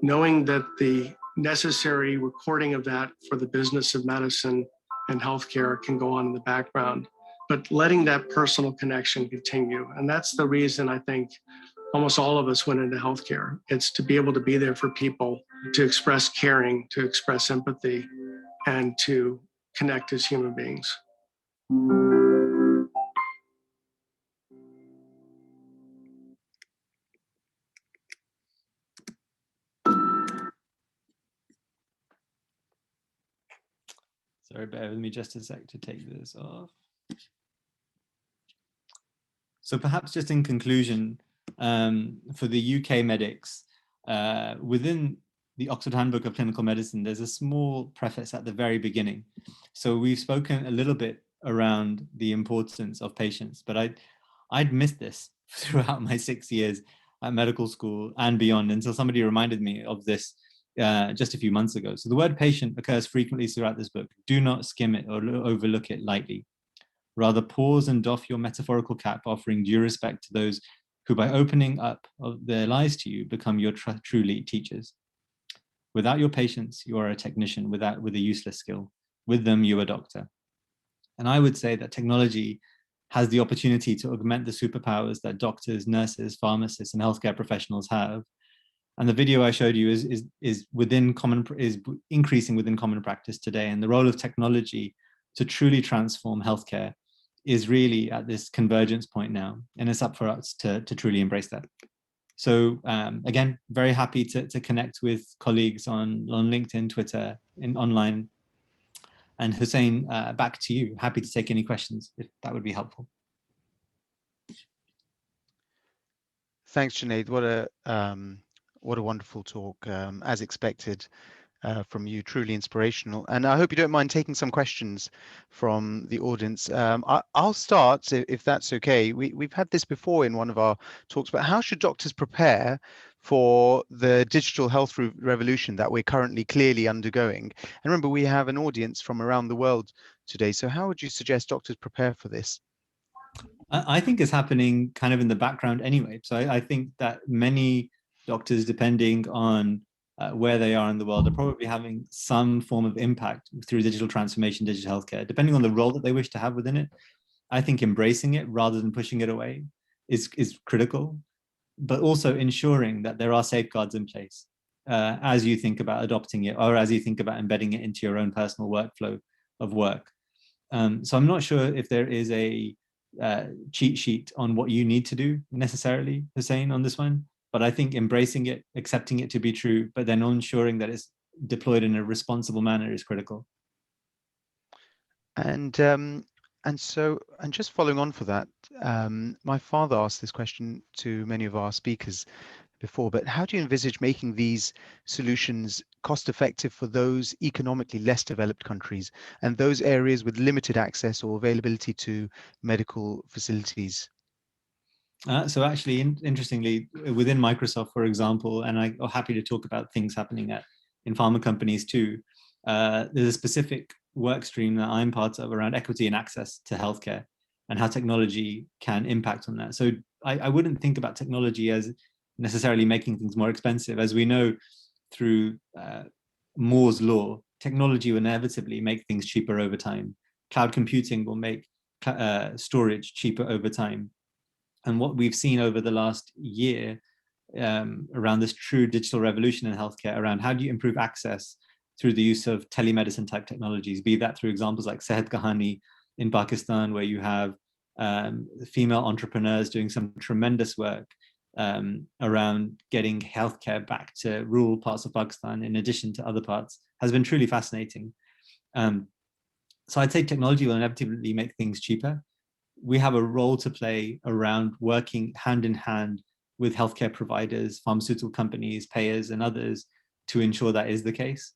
Knowing that the necessary recording of that for the business of medicine and healthcare can go on in the background, but letting that personal connection continue. And that's the reason I think almost all of us went into healthcare. It's to be able to be there for people, to express caring, to express empathy, and to connect as human beings. Sorry, bear with me just a sec to take this off. So perhaps just in conclusion, for the UK medics, within the Oxford Handbook of Clinical Medicine, there's a small preface at the very beginning. So we've spoken a little bit around the importance of patients, but I'd missed this throughout my 6 years at medical school and beyond until somebody reminded me of this just a few months ago. So the word patient occurs frequently throughout this book. Do not skim it or overlook it lightly. Rather, pause and doff your metaphorical cap, offering due respect to those who, by opening up of their lives to you, become your truly teachers. Without your patients, you are a technician with a useless skill. With them, you are a doctor. And I would say that technology has the opportunity to augment the superpowers that doctors, nurses, pharmacists, and healthcare professionals have. And the video I showed you is increasing within common practice today. And the role of technology to truly transform healthcare is really at this convergence point now, and it's up for us to truly embrace that. So again, very happy to connect with colleagues on LinkedIn, Twitter, and online. And Hussein, back to you. Happy to take any questions if that would be helpful. Thanks, Junaid. What a wonderful talk, as expected. From you, truly inspirational. And I hope you don't mind taking some questions from the audience. I'll start, if that's okay. We've had this before in one of our talks, but how should doctors prepare for the digital health revolution that we're currently clearly undergoing? And remember, we have an audience from around the world today. So how would you suggest doctors prepare for this? I think it's happening kind of in the background anyway. So I think that many doctors, depending on where they are in the world, are probably having some form of impact through digital transformation, digital healthcare, depending on the role that they wish to have within it. I think embracing it rather than pushing it away is critical, but also ensuring that there are safeguards in place as you think about adopting it or as you think about embedding it into your own personal workflow of work. So I'm not sure if there is a cheat sheet on what you need to do necessarily, Hussein, on this one. But I think embracing it, accepting it to be true, but then ensuring that it's deployed in a responsible manner is critical. And just following on for that, my father asked this question to many of our speakers before, but how do you envisage making these solutions cost effective for those economically less developed countries and those areas with limited access or availability to medical facilities? So actually, interestingly, within Microsoft, for example, and I'm happy to talk about things happening in pharma companies too, there's a specific work stream that I'm part of around equity and access to healthcare and how technology can impact on that. So I wouldn't think about technology as necessarily making things more expensive. As we know through Moore's law, technology will inevitably make things cheaper over time. Cloud computing will make storage cheaper over time. And what we've seen over the last year around this true digital revolution in healthcare, around how do you improve access through the use of telemedicine type technologies, be that through examples like Sehat Kahani in Pakistan, where you have female entrepreneurs doing some tremendous work around getting healthcare back to rural parts of Pakistan, in addition to other parts, has been truly fascinating. So I'd say technology will inevitably make things cheaper. We have a role to play around working hand in hand with healthcare providers, pharmaceutical companies, payers, and others to ensure that is the case.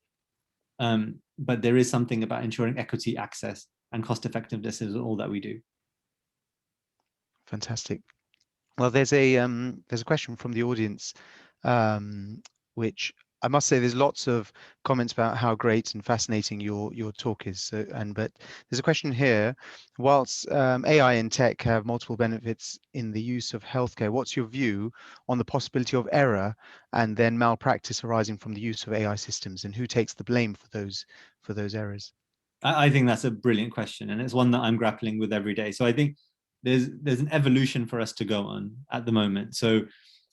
But there is something about ensuring equity, access, and cost effectiveness is all that we do. Fantastic. Well, there's a question from the audience, which I must say there's lots of comments about how great and fascinating your talk is. So, but there's a question here. Whilst AI and tech have multiple benefits in the use of healthcare, what's your view on the possibility of error and then malpractice arising from the use of AI systems, and who takes the blame for those errors? I think that's a brilliant question, and it's one that I'm grappling with every day. So I think there's an evolution for us to go on at the moment. So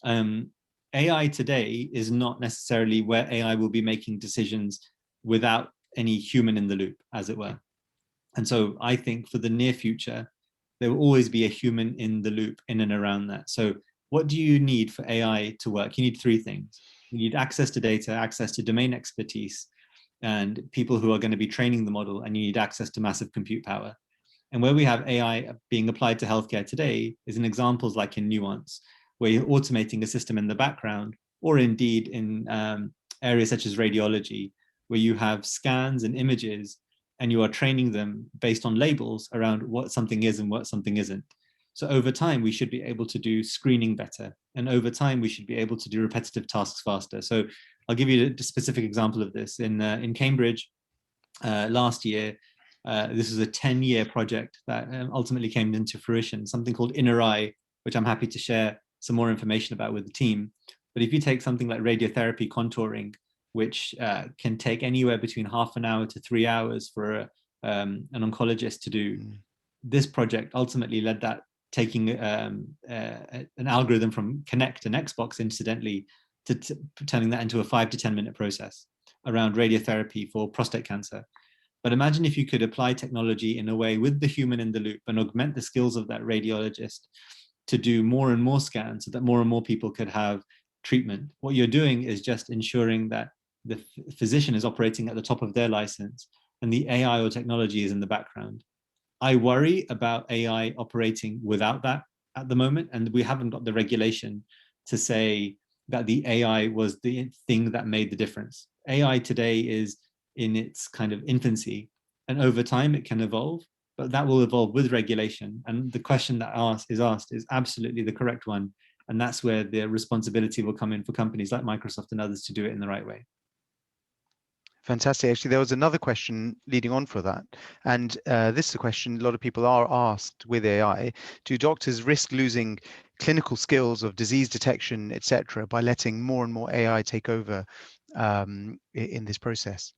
AI today is not necessarily where AI will be making decisions without any human in the loop, as it were. And so I think for the near future, there will always be a human in the loop in and around that. So what do you need for AI to work? You need three things. You need access to data, access to domain expertise, and people who are going to be training the model, and you need access to massive compute power. And where we have AI being applied to healthcare today is in examples like in Nuance, where you're automating a system in the background, or indeed in areas such as radiology, where you have scans and images, and you are training them based on labels around what something is and what something isn't. So over time, we should be able to do screening better. And over time, we should be able to do repetitive tasks faster. So I'll give you a specific example of this. In Cambridge last year, this was a 10-year project that ultimately came into fruition, something called Inner Eye, which I'm happy to share some more information about with the team. But if you take something like radiotherapy contouring, which can take anywhere between half an hour to 3 hours for an oncologist to do, this project ultimately led that taking an algorithm from Connect and Xbox, incidentally, to turning that into a 5 to 10 minute process around radiotherapy for prostate cancer. But imagine if you could apply technology in a way with the human in the loop and augment the skills of that radiologist to do more and more scans so that more and more people could have treatment. What you're doing is just ensuring that the physician is operating at the top of their license and the AI or technology is in the background. I worry about AI operating without that at the moment, and we haven't got the regulation to say that the AI was the thing that made the difference. AI today is in its kind of infancy, and over time it can evolve, but that will evolve with regulation. And the question that is asked is absolutely the correct one, and that's where the responsibility will come in for companies like Microsoft and others to do it in the right way. Fantastic. Actually, there was another question leading on for that. And this is a question a lot of people are asked with AI. Do doctors risk losing clinical skills of disease detection, etc., by letting more and more AI take over in this process?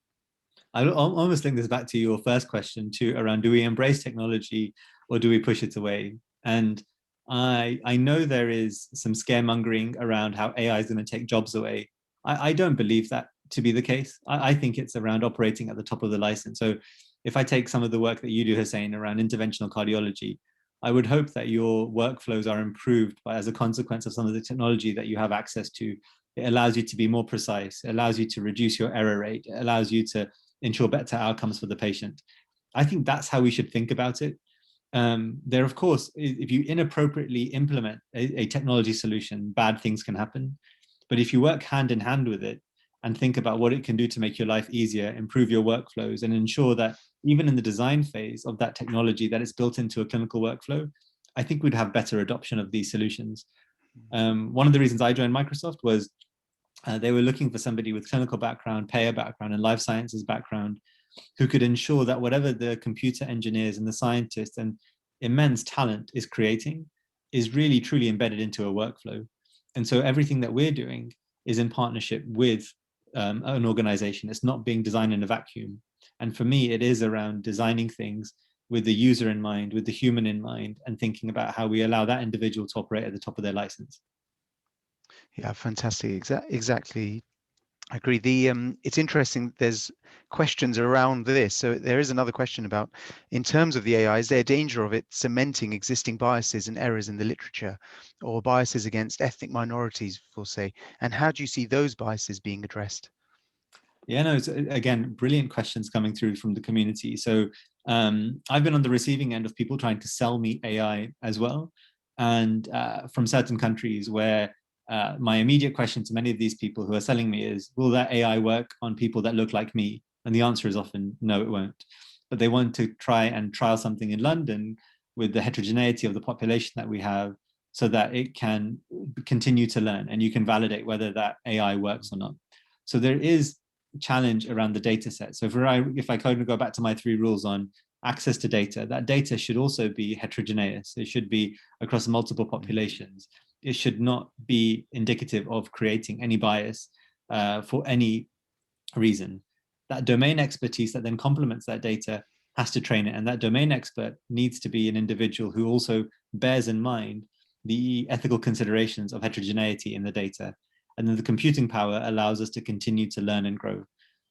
I almost link this back to your first question too, around do we embrace technology or do we push it away? And I know there is some scaremongering around how AI is going to take jobs away. I don't believe that to be the case. I think it's around operating at the top of the license. So if I take some of the work that you do, Hussein, around interventional cardiology, I would hope that your workflows are improved as a consequence of some of the technology that you have access to. It allows you to be more precise. It allows you to reduce your error rate. It allows you to ensure better outcomes for the patient. I think that's how we should think about it. There, of course, if you inappropriately implement a technology solution, bad things can happen. But if you work hand in hand with it and think about what it can do to make your life easier, improve your workflows, and ensure that even in the design phase of that technology that it's built into a clinical workflow, I think we'd have better adoption of these solutions. One of the reasons I joined Microsoft was they were looking for somebody with clinical background, payer background, and life sciences background who could ensure that whatever the computer engineers and the scientists and immense talent is creating is really truly embedded into a workflow. And so everything that we're doing is in partnership with an organization. It's not being designed in a vacuum. And for me, it is around designing things with the user in mind, with the human in mind, and thinking about how we allow that individual to operate at the top of their license. Yeah, fantastic. Exactly. I agree. It's interesting. There's questions around this. So there is another question about, in terms of the AI, is there a danger of it cementing existing biases and errors in the literature, or biases against ethnic minorities, we'll say? And how do you see those biases being addressed? Yeah, no, it's, again, brilliant questions coming through from the community. So I've been on the receiving end of people trying to sell me AI as well, and from certain countries where my immediate question to many of these people who are selling me is, will that AI work on people that look like me? And the answer is often, no, it won't. But they want to try and trial something in London with the heterogeneity of the population that we have so that it can continue to learn and you can validate whether that AI works or not. So there is challenge around the data set. So if I kind of go back to my 3 rules on access to data, that data should also be heterogeneous. It should be across multiple populations. It should not be indicative of creating any bias for any reason. That domain expertise that then complements that data has to train it. And that domain expert needs to be an individual who also bears in mind the ethical considerations of heterogeneity in the data. And then the computing power allows us to continue to learn and grow.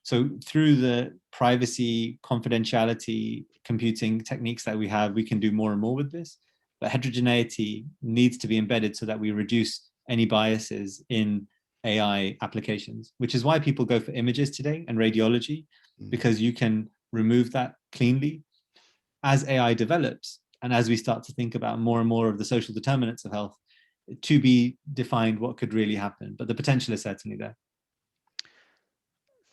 So through the privacy, confidentiality, computing techniques that we have, we can do more and more with this. But heterogeneity needs to be embedded so that we reduce any biases in AI applications, which is why people go for images today and radiology, because you can remove that cleanly. As AI develops, and as we start to think about more and more of the social determinants of health, to be defined what could really happen, but the potential is certainly there.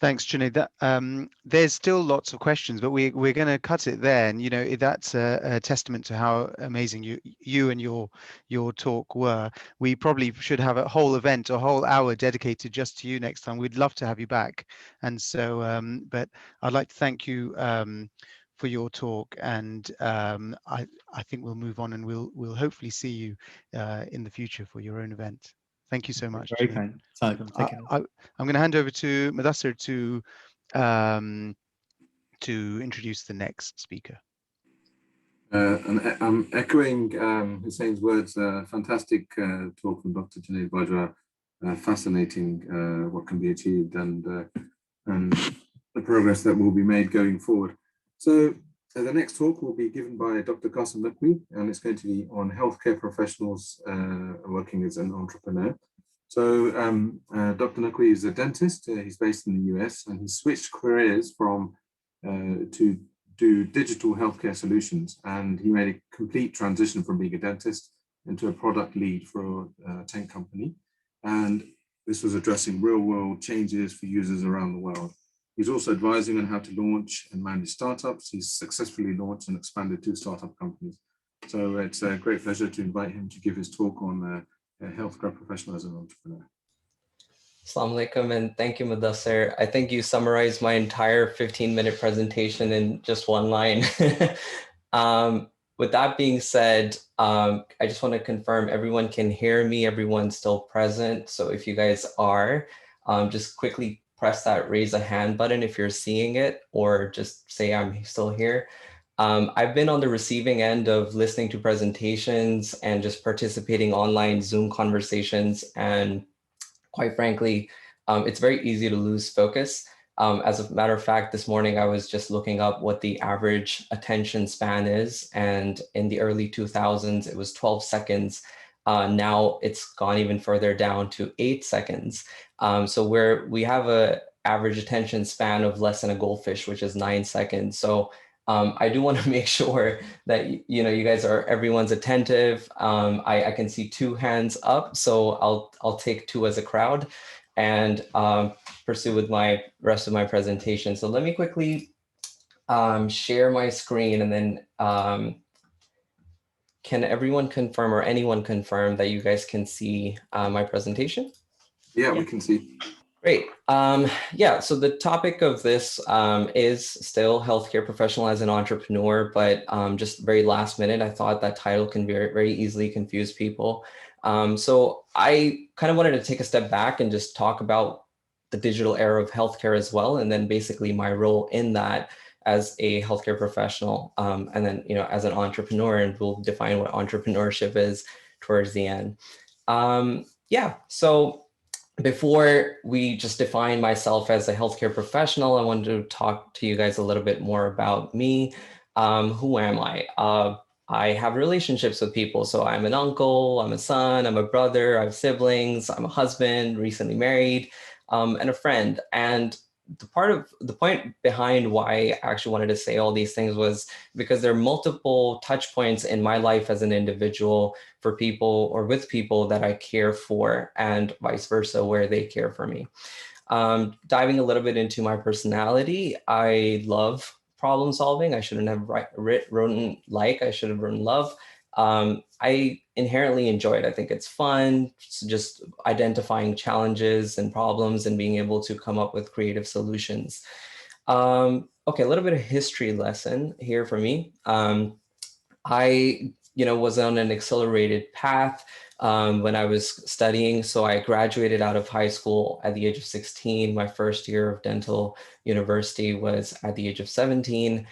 Thanks, Junaid. There's still lots of questions, but we're going to cut it there. And that's a testament to how amazing you and your talk were. We probably should have a whole event, a whole hour dedicated just to you next time. We'd love to have you back. And so, but I'd like to thank you for your talk, and I think we'll move on, and we'll hopefully see you in the future for your own event. Thank you so much. Very kind. I'm going to hand over to Mudassir to introduce the next speaker. I'm echoing Hussein's words. Fantastic talk from Dr. Junaid Bajwa. Fascinating what can be achieved and the progress that will be made going forward. So the next talk will be given by Dr. Qasim Naqvi, and it's going to be on healthcare professionals working as an entrepreneur. So Dr. Naqvi is a dentist. He's based in the US, and he switched careers from to do digital healthcare solutions, and he made a complete transition from being a dentist into a product lead for a tech company. And this was addressing real-world changes for users around the world. He's also advising on how to launch and manage startups. He's successfully launched and expanded 2 startup companies. So it's a great pleasure to invite him to give his talk on a healthcare professional as an entrepreneur. Assalamu alaikum, and thank you, Mudassir. I think you summarized my entire 15-minute presentation in just one line. With that being said, I just want to confirm everyone can hear me, everyone's still present. So if you guys are, just quickly press that raise a hand button if you're seeing it, or just say I'm still here. I've been on the receiving end of listening to presentations and just participating online Zoom conversations. And quite frankly, it's very easy to lose focus. As a matter of fact, this morning I was just looking up what the average attention span is. And in the early 2000s, it was 12 seconds. Now it's gone even further down to 8 seconds. So we have a average attention span of less than a goldfish, which is 9 seconds. So I do want to make sure that you guys everyone's attentive. I can see 2 hands up, so I'll take 2 as a crowd and pursue with my rest of my presentation. So let me quickly share my screen, and then can everyone confirm, or anyone confirm, that you guys can see my presentation? Yeah, we can see. Great. Yeah, so the topic of this is still healthcare professional as an entrepreneur, but just very last minute, I thought that title can very easily confuse people. So I kind of wanted to take a step back and just talk about the digital era of healthcare as well, and then basically my role in that as a healthcare professional, and then as an entrepreneur, and we'll define what entrepreneurship is towards the end. Yeah, so before we just define myself as a healthcare professional, I wanted to talk to you guys a little bit more about me. Who am I? I have relationships with people. So I'm an uncle, I'm a son, I'm a brother, I have siblings, I'm a husband, recently married, and a friend. And the point behind why I actually wanted to say all these things was because there are multiple touch points in my life as an individual for people, or with people that I care for, and vice versa, where they care for me. Diving a little bit into my personality, I love problem solving. I shouldn't have written like, I should have written love. I inherently enjoy it. I think it's fun, just identifying challenges and problems and being able to come up with creative solutions. Okay, a little bit of history lesson here for me. I was on an accelerated path when I was studying. So I graduated out of high school at the age of 16. My first year of dental university was at the age of 17.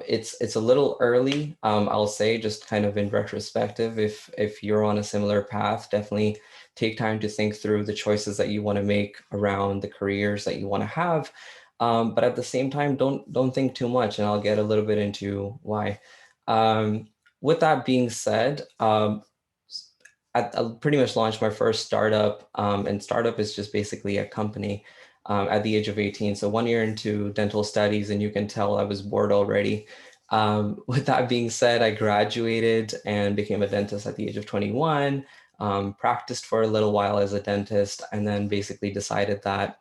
It's a little early, I'll say, just kind of in retrospective. If you're on a similar path, definitely take time to think through the choices that you want to make around the careers that you want to have. But at the same time, don't think too much, and I'll get a little bit into why. With that being said, I pretty much launched my first startup, and startup is just basically a company at the age of 18. So 1 year into dental studies, and you can tell I was bored already. With that being said, I graduated and became a dentist at the age of 21, practiced for a little while as a dentist, and then basically decided that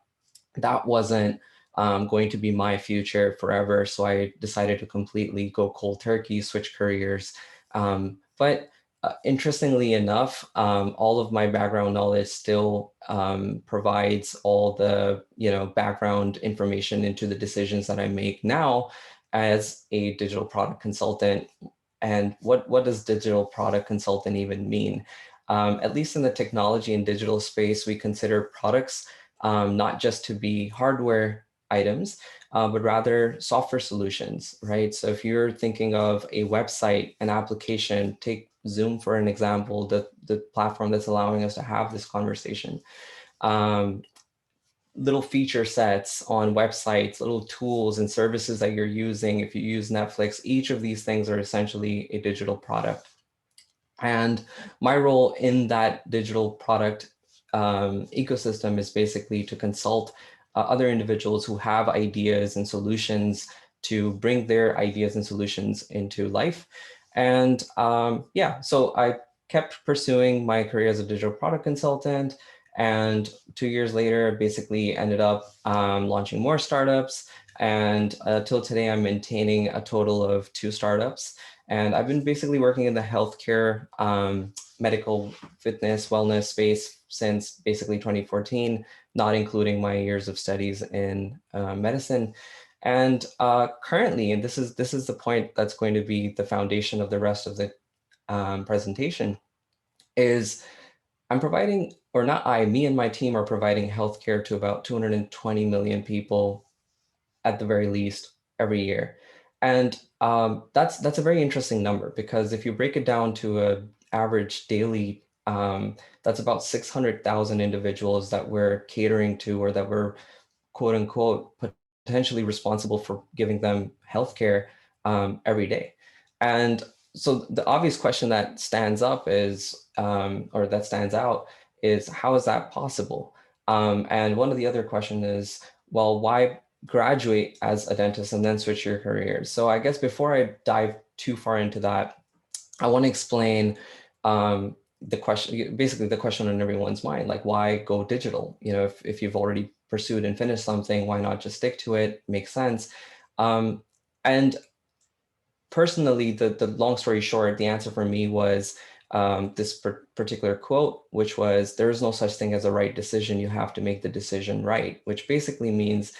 that wasn't going to be my future forever. So I decided to completely go cold turkey, switch careers. But interestingly enough, all of my background knowledge still provides all the background information into the decisions that I make now as a digital product consultant. And what does digital product consultant even mean? At least in the technology and digital space, we consider products not just to be hardware items, but rather software solutions, right? So if you're thinking of a website, an application, take Zoom for an example, the platform that's allowing us to have this conversation. Little feature sets on websites, little tools and services that you're using. If you use Netflix, each of these things are essentially a digital product. And my role in that digital product ecosystem is basically to consult other individuals who have ideas and solutions to bring their ideas and solutions into life. And yeah, so I kept pursuing my career as a digital product consultant. And 2 years later, basically ended up launching more startups. And till today, I'm maintaining a total of 2 startups. And I've been basically working in the healthcare, medical, fitness, wellness space since basically 2014, not including my years of studies in medicine. And currently, and this is the point that's going to be the foundation of the rest of the presentation, is I'm providing, or not I, me and my team are providing healthcare to about 220 million people at the very least every year. And that's a very interesting number, because if you break it down to an average daily, that's about 600,000 individuals that we're catering to, or that we're quote unquote potentially responsible for giving them healthcare every day. And so the obvious question that stands up is, or that stands out is, how is that possible? And one of the other questions is, well, why graduate as a dentist and then switch your career? So I guess before I dive too far into that, I want to explain the question, basically the question on everyone's mind, like, why go digital? If you've already pursued and finished something, why not just stick to it? Makes sense. And personally, the long story short, the answer for me was this particular quote, which was, there is no such thing as a right decision. You have to make the decision right, which basically means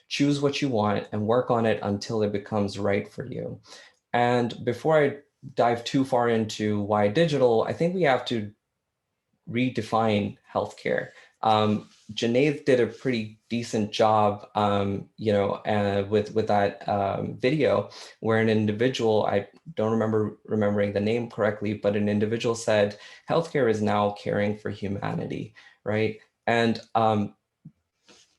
choose what you want and work on it until it becomes right for you. And before I dive too far into why digital, I think we have to redefine healthcare. Junaid did a pretty decent job, with that video, where an individual, I don't remembering the name correctly, but an individual said, healthcare is now caring for humanity, right? And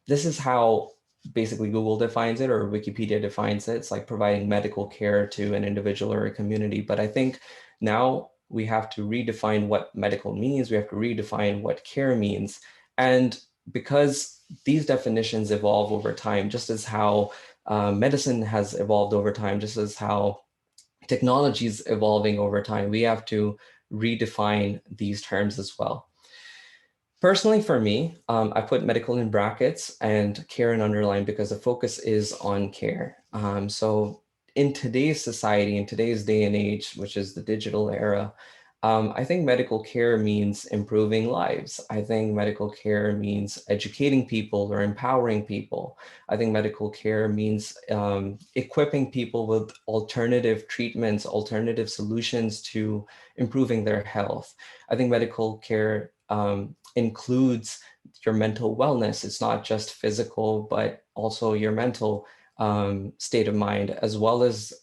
this is how basically Google defines it, or Wikipedia defines it. It's like providing medical care to an individual or a community. But I think now we have to redefine what medical means. We have to redefine what care means. And because these definitions evolve over time, just as how medicine has evolved over time, just as how technology is evolving over time, we have to redefine these terms as well. Personally, for me, I put medical in brackets and care in underline, because the focus is on care. So in today's society, in today's day and age, which is the digital era, I think medical care means improving lives. I think medical care means educating people or empowering people. I think medical care means equipping people with alternative treatments, alternative solutions to improving their health. I think medical care includes your mental wellness. It's not just physical, but also your mental state of mind, as well as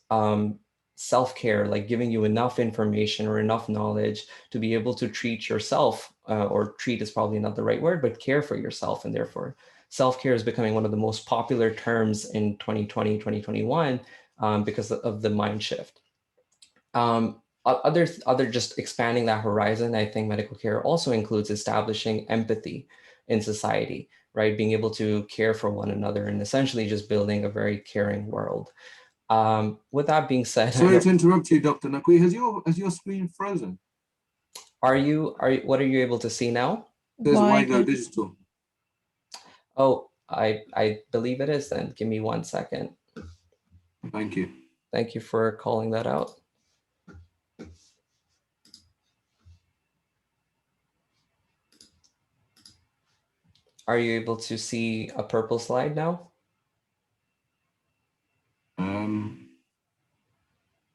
self-care, like giving you enough information or enough knowledge to be able to treat yourself, or treat is probably not the right word, but care for yourself. And therefore, self-care is becoming one of the most popular terms in 2020, 2021, because of the mind shift. Other just expanding that horizon, I think medical care also includes establishing empathy in society, right? Being able to care for one another and essentially just building a very caring world. With that being said, sorry to interrupt you, Dr. Naqvi. Has your screen frozen? What are you able to see now? There's why go digital. Oh, I believe it is then. Give me 1 second. Thank you. Thank you for calling that out. Are you able to see a purple slide now?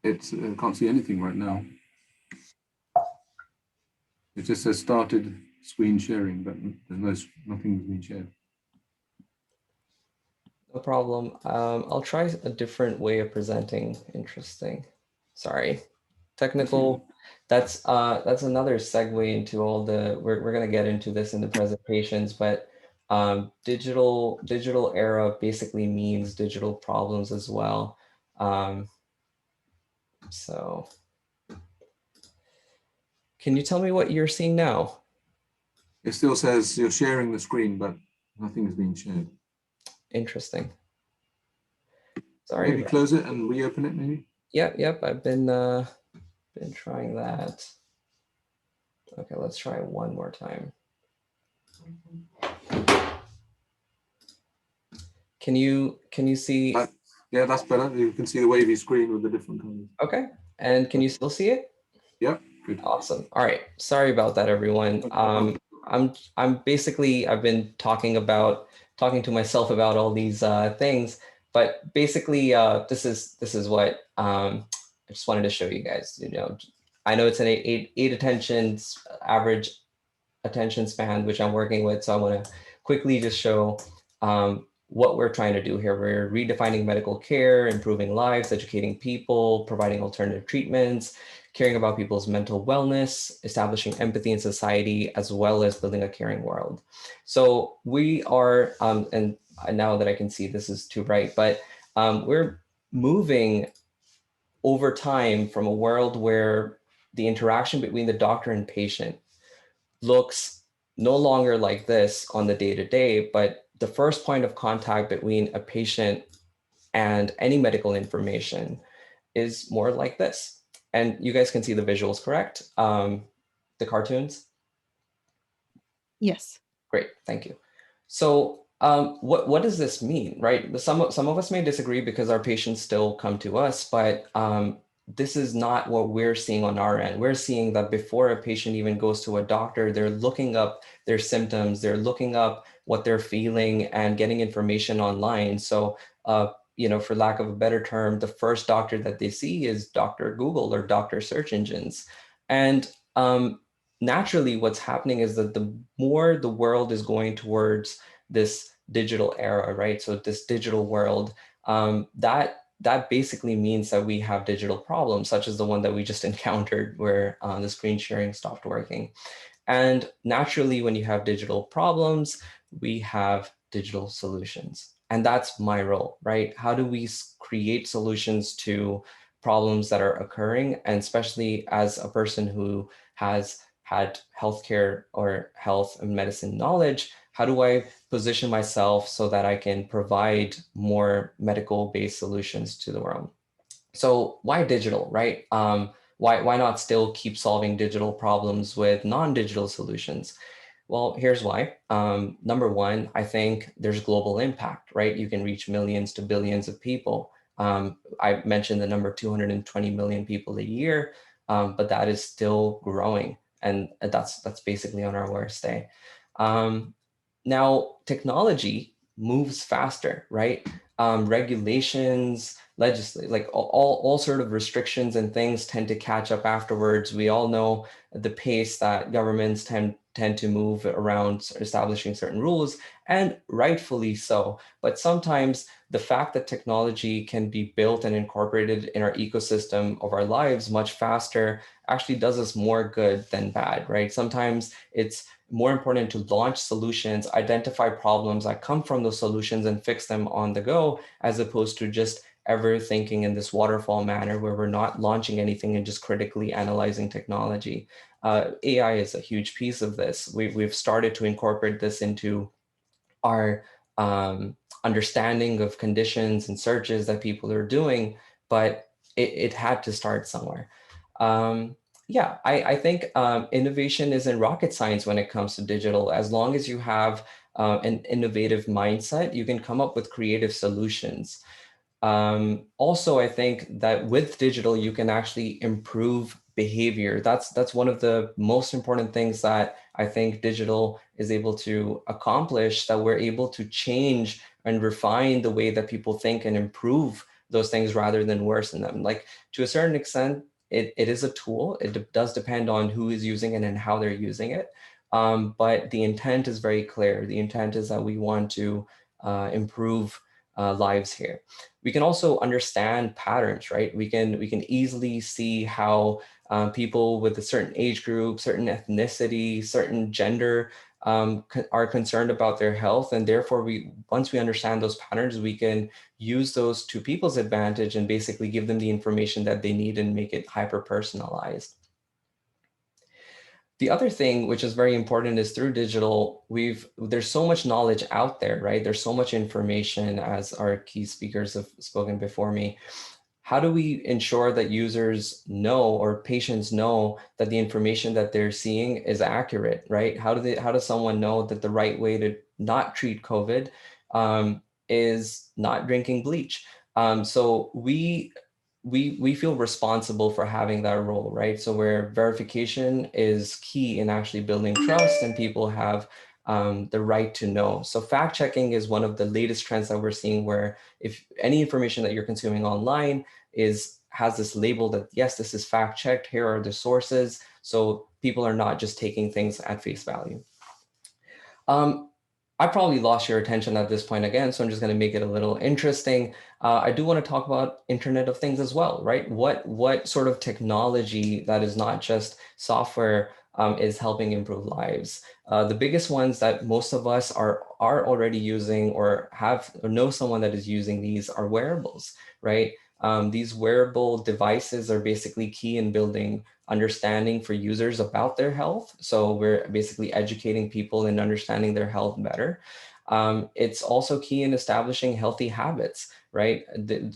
I can't see anything right now. It just says started screen sharing, but there's nothing's been shared. No problem. I'll try a different way of presenting. Interesting. Sorry. Technical. That's another segue into all the. We're gonna get into this in the presentations, but digital era basically means digital problems as well. So, can you tell me what you're seeing now? It still says you're sharing the screen, but nothing is being shared. Interesting. Sorry. Maybe close it and reopen it, maybe? Yep. I've been trying that. Okay, let's try one more time. Can you see? Yeah, that's better. You can see the wavy screen with the different colors. Okay, and can you still see it? Yep. Good. Awesome. All right. Sorry about that, everyone. I'm basically, I've been talking to myself about all these things, but basically this is what I just wanted to show you guys. I know it's an eight average attention span, which I'm working with. So I want to quickly just show what we're trying to do here. We're redefining medical care, improving lives, educating people, providing alternative treatments, caring about people's mental wellness, establishing empathy in society, as well as building a caring world. So we are, and now that I can see this is too bright, but we're moving over time from a world where the interaction between the doctor and patient looks no longer like this on the day-to-day, but the first point of contact between a patient and any medical information is more like this. And you guys can see the visuals, correct? The cartoons? Yes. Great, thank you. So what does this mean, right? Some of us may disagree because our patients still come to us, but this is not what we're seeing on our end. We're seeing that before a patient even goes to a doctor, they're looking up their symptoms, they're looking up what they're feeling and getting information online. So, for lack of a better term, the first doctor that they see is Dr. Google or Dr. search engines. And naturally, what's happening is that the more the world is going towards this digital era, right? So this digital world, that basically means that we have digital problems, such as the one that we just encountered where the screen sharing stopped working. And naturally, when you have digital problems, we have digital solutions. And that's my role, right? How do we create solutions to problems that are occurring? And especially as a person who has had healthcare or health and medicine knowledge, how do I position myself so that I can provide more medical-based solutions to the world? So why digital, right? Why not still keep solving digital problems with non-digital solutions? Well, here's why. Number one, I think there's global impact, right? You can reach millions to billions of people. I mentioned the number 220 million people a year. but that is still growing, and that's basically on our worst day. Now, technology moves faster, right? Regulations, legislate, like all sort of restrictions and things tend to catch up afterwards. We all know the pace that governments tend to move around establishing certain rules, and rightfully so. But sometimes the fact that technology can be built and incorporated in our ecosystem of our lives much faster actually does us more good than bad, right? Sometimes it's more important to launch solutions, identify problems that come from those solutions and fix them on the go, as opposed to just ever thinking in this waterfall manner where we're not launching anything and just critically analyzing technology. AI is a huge piece of this. We've started to incorporate this into our understanding of conditions and searches that people are doing, but it had to start somewhere. Yeah, I think innovation isn't rocket science when it comes to digital. As long as you have an innovative mindset, you can come up with creative solutions. Also, I think that with digital, you can actually improve behavior. That's one of the most important things that I think digital is able to accomplish, that we're able to change and refine the way that people think and improve those things rather than worsen them. Like, to a certain extent, it is a tool. It does depend on who is using it and how they're using it. But the intent is very clear. The intent is that we want to improve lives here. We can also understand patterns, right? We can easily see how people with a certain age group, certain ethnicity, certain gender are concerned about their health. And therefore, once we understand those patterns, we can use those to people's advantage and basically give them the information that they need and make it hyper-personalized. The other thing, which is very important, is through digital, there's so much knowledge out there, right? There's so much information, as our key speakers have spoken before me. How do we ensure that users know, or patients know, that the information that they're seeing is accurate, right? How does someone know that the right way to not treat COVID is not drinking bleach? So we feel responsible for having that role, right? So where verification is key in actually building trust, and people have the right to know. So fact checking is one of the latest trends that we're seeing, where if any information that you're consuming online has this label that, yes, this is fact checked, here are the sources. So people are not just taking things at face value. I probably lost your attention at this point again, so I'm just going to make it a little interesting. I do want to talk about Internet of Things as well, right? What sort of technology that is not just software is helping improve lives? The biggest ones that most of us are already using, or know someone that is using these, are wearables, right? These wearable devices are basically key in building understanding for users about their health. So we're basically educating people in understanding their health better. It's also key in establishing healthy habits, right?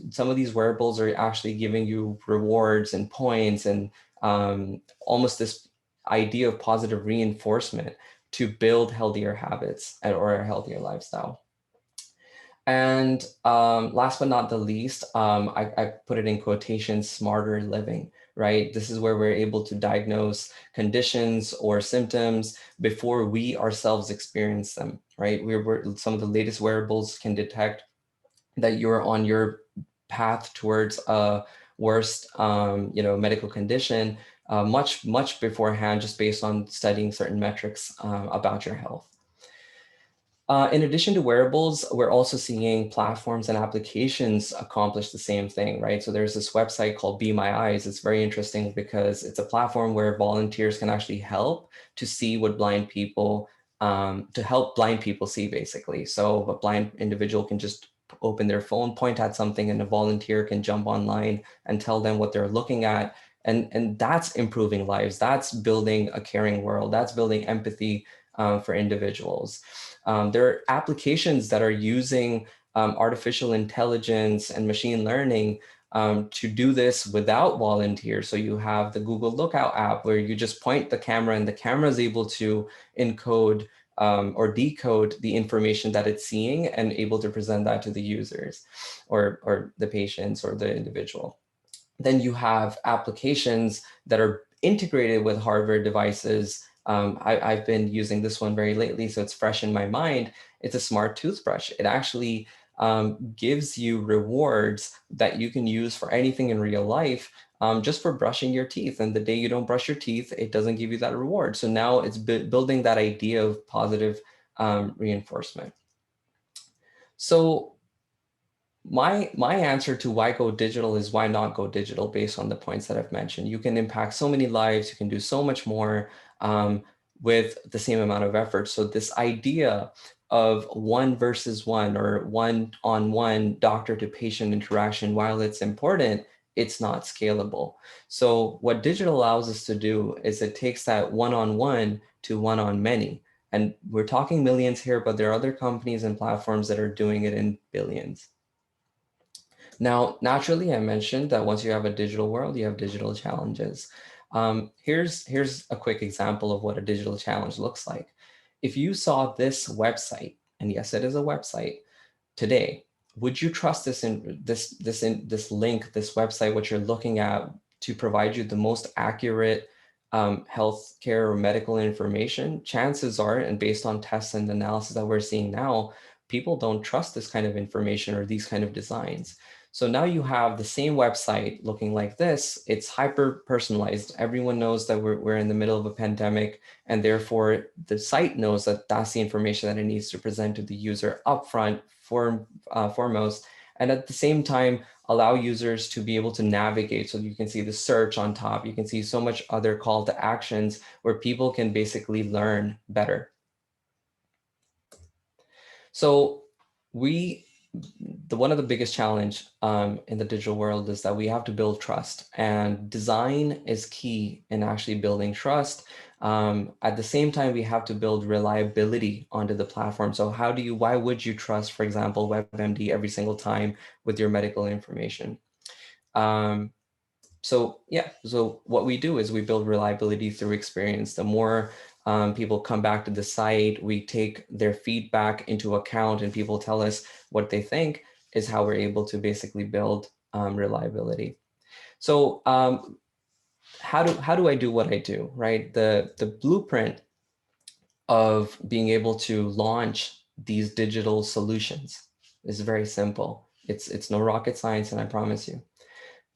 Some of these wearables are actually giving you rewards and points, and almost this idea of positive reinforcement to build healthier habits or a healthier lifestyle. And last but not the least, I put it in quotations, smarter living, right? This is where we're able to diagnose conditions or symptoms before we ourselves experience them, right? Some of the latest wearables can detect that you're on your path towards a worst medical condition much beforehand, just based on studying certain metrics about your health. In addition to wearables, we're also seeing platforms and applications accomplish the same thing, right? So there's this website called Be My Eyes. It's very interesting because it's a platform where volunteers can actually help to see what blind people, to help blind people see, basically. So a blind individual can just open their phone, point at something, and a volunteer can jump online and tell them what they're looking at. And that's improving lives. That's building a caring world. That's building empathy for individuals. There are applications that are using artificial intelligence and machine learning to do this without volunteers. So you have the Google Lookout app, where you just point the camera and the camera is able to encode or decode the information that it's seeing and able to present that to the users or the patients or the individual. Then you have applications that are integrated with hardware devices. I've been using this one very lately, so it's fresh in my mind. It's a smart toothbrush. It actually gives you rewards that you can use for anything in real life, just for brushing your teeth. And the day you don't brush your teeth, it doesn't give you that reward. So now it's building that idea of positive reinforcement. So my answer to why go digital is why not go digital, based on the points that I've mentioned. You can impact so many lives, you can do so much more with the same amount of effort. So this idea of one versus one or one-on-one doctor to patient interaction, while it's important, it's not scalable. So what digital allows us to do is it takes that one-on-one to one-on-many. And we're talking millions here, but there are other companies and platforms that are doing it in billions. Now, naturally, I mentioned that once you have a digital world, you have digital challenges. Here's a quick example of what a digital challenge looks like. If you saw this website, and yes, it is a website today, would you trust this link, this website, what you're looking at, to provide you the most accurate healthcare or medical information? Chances are, and based on tests and analysis that we're seeing now, people don't trust this kind of information or these kind of designs. So now you have the same website looking like this. It's hyper personalized. Everyone knows that we're in the middle of a pandemic, and therefore the site knows that that's the information that it needs to present to the user upfront, foremost, and at the same time allow users to be able to navigate. So you can see the search on top. You can see so much other call to actions where people can basically learn better. So one of the biggest challenge in the digital world is that we have to build trust, and design is key in actually building trust. At the same time, we have to build reliability onto the platform. So why would you trust, for example, WebMD every single time with your medical information? So what we do is we build reliability through experience. The more people come back to the site, we take their feedback into account, and people tell us what they think, is how we're able to basically build reliability. So how do I do what I do, right? The blueprint of being able to launch these digital solutions is very simple. It's no rocket science, and I promise you.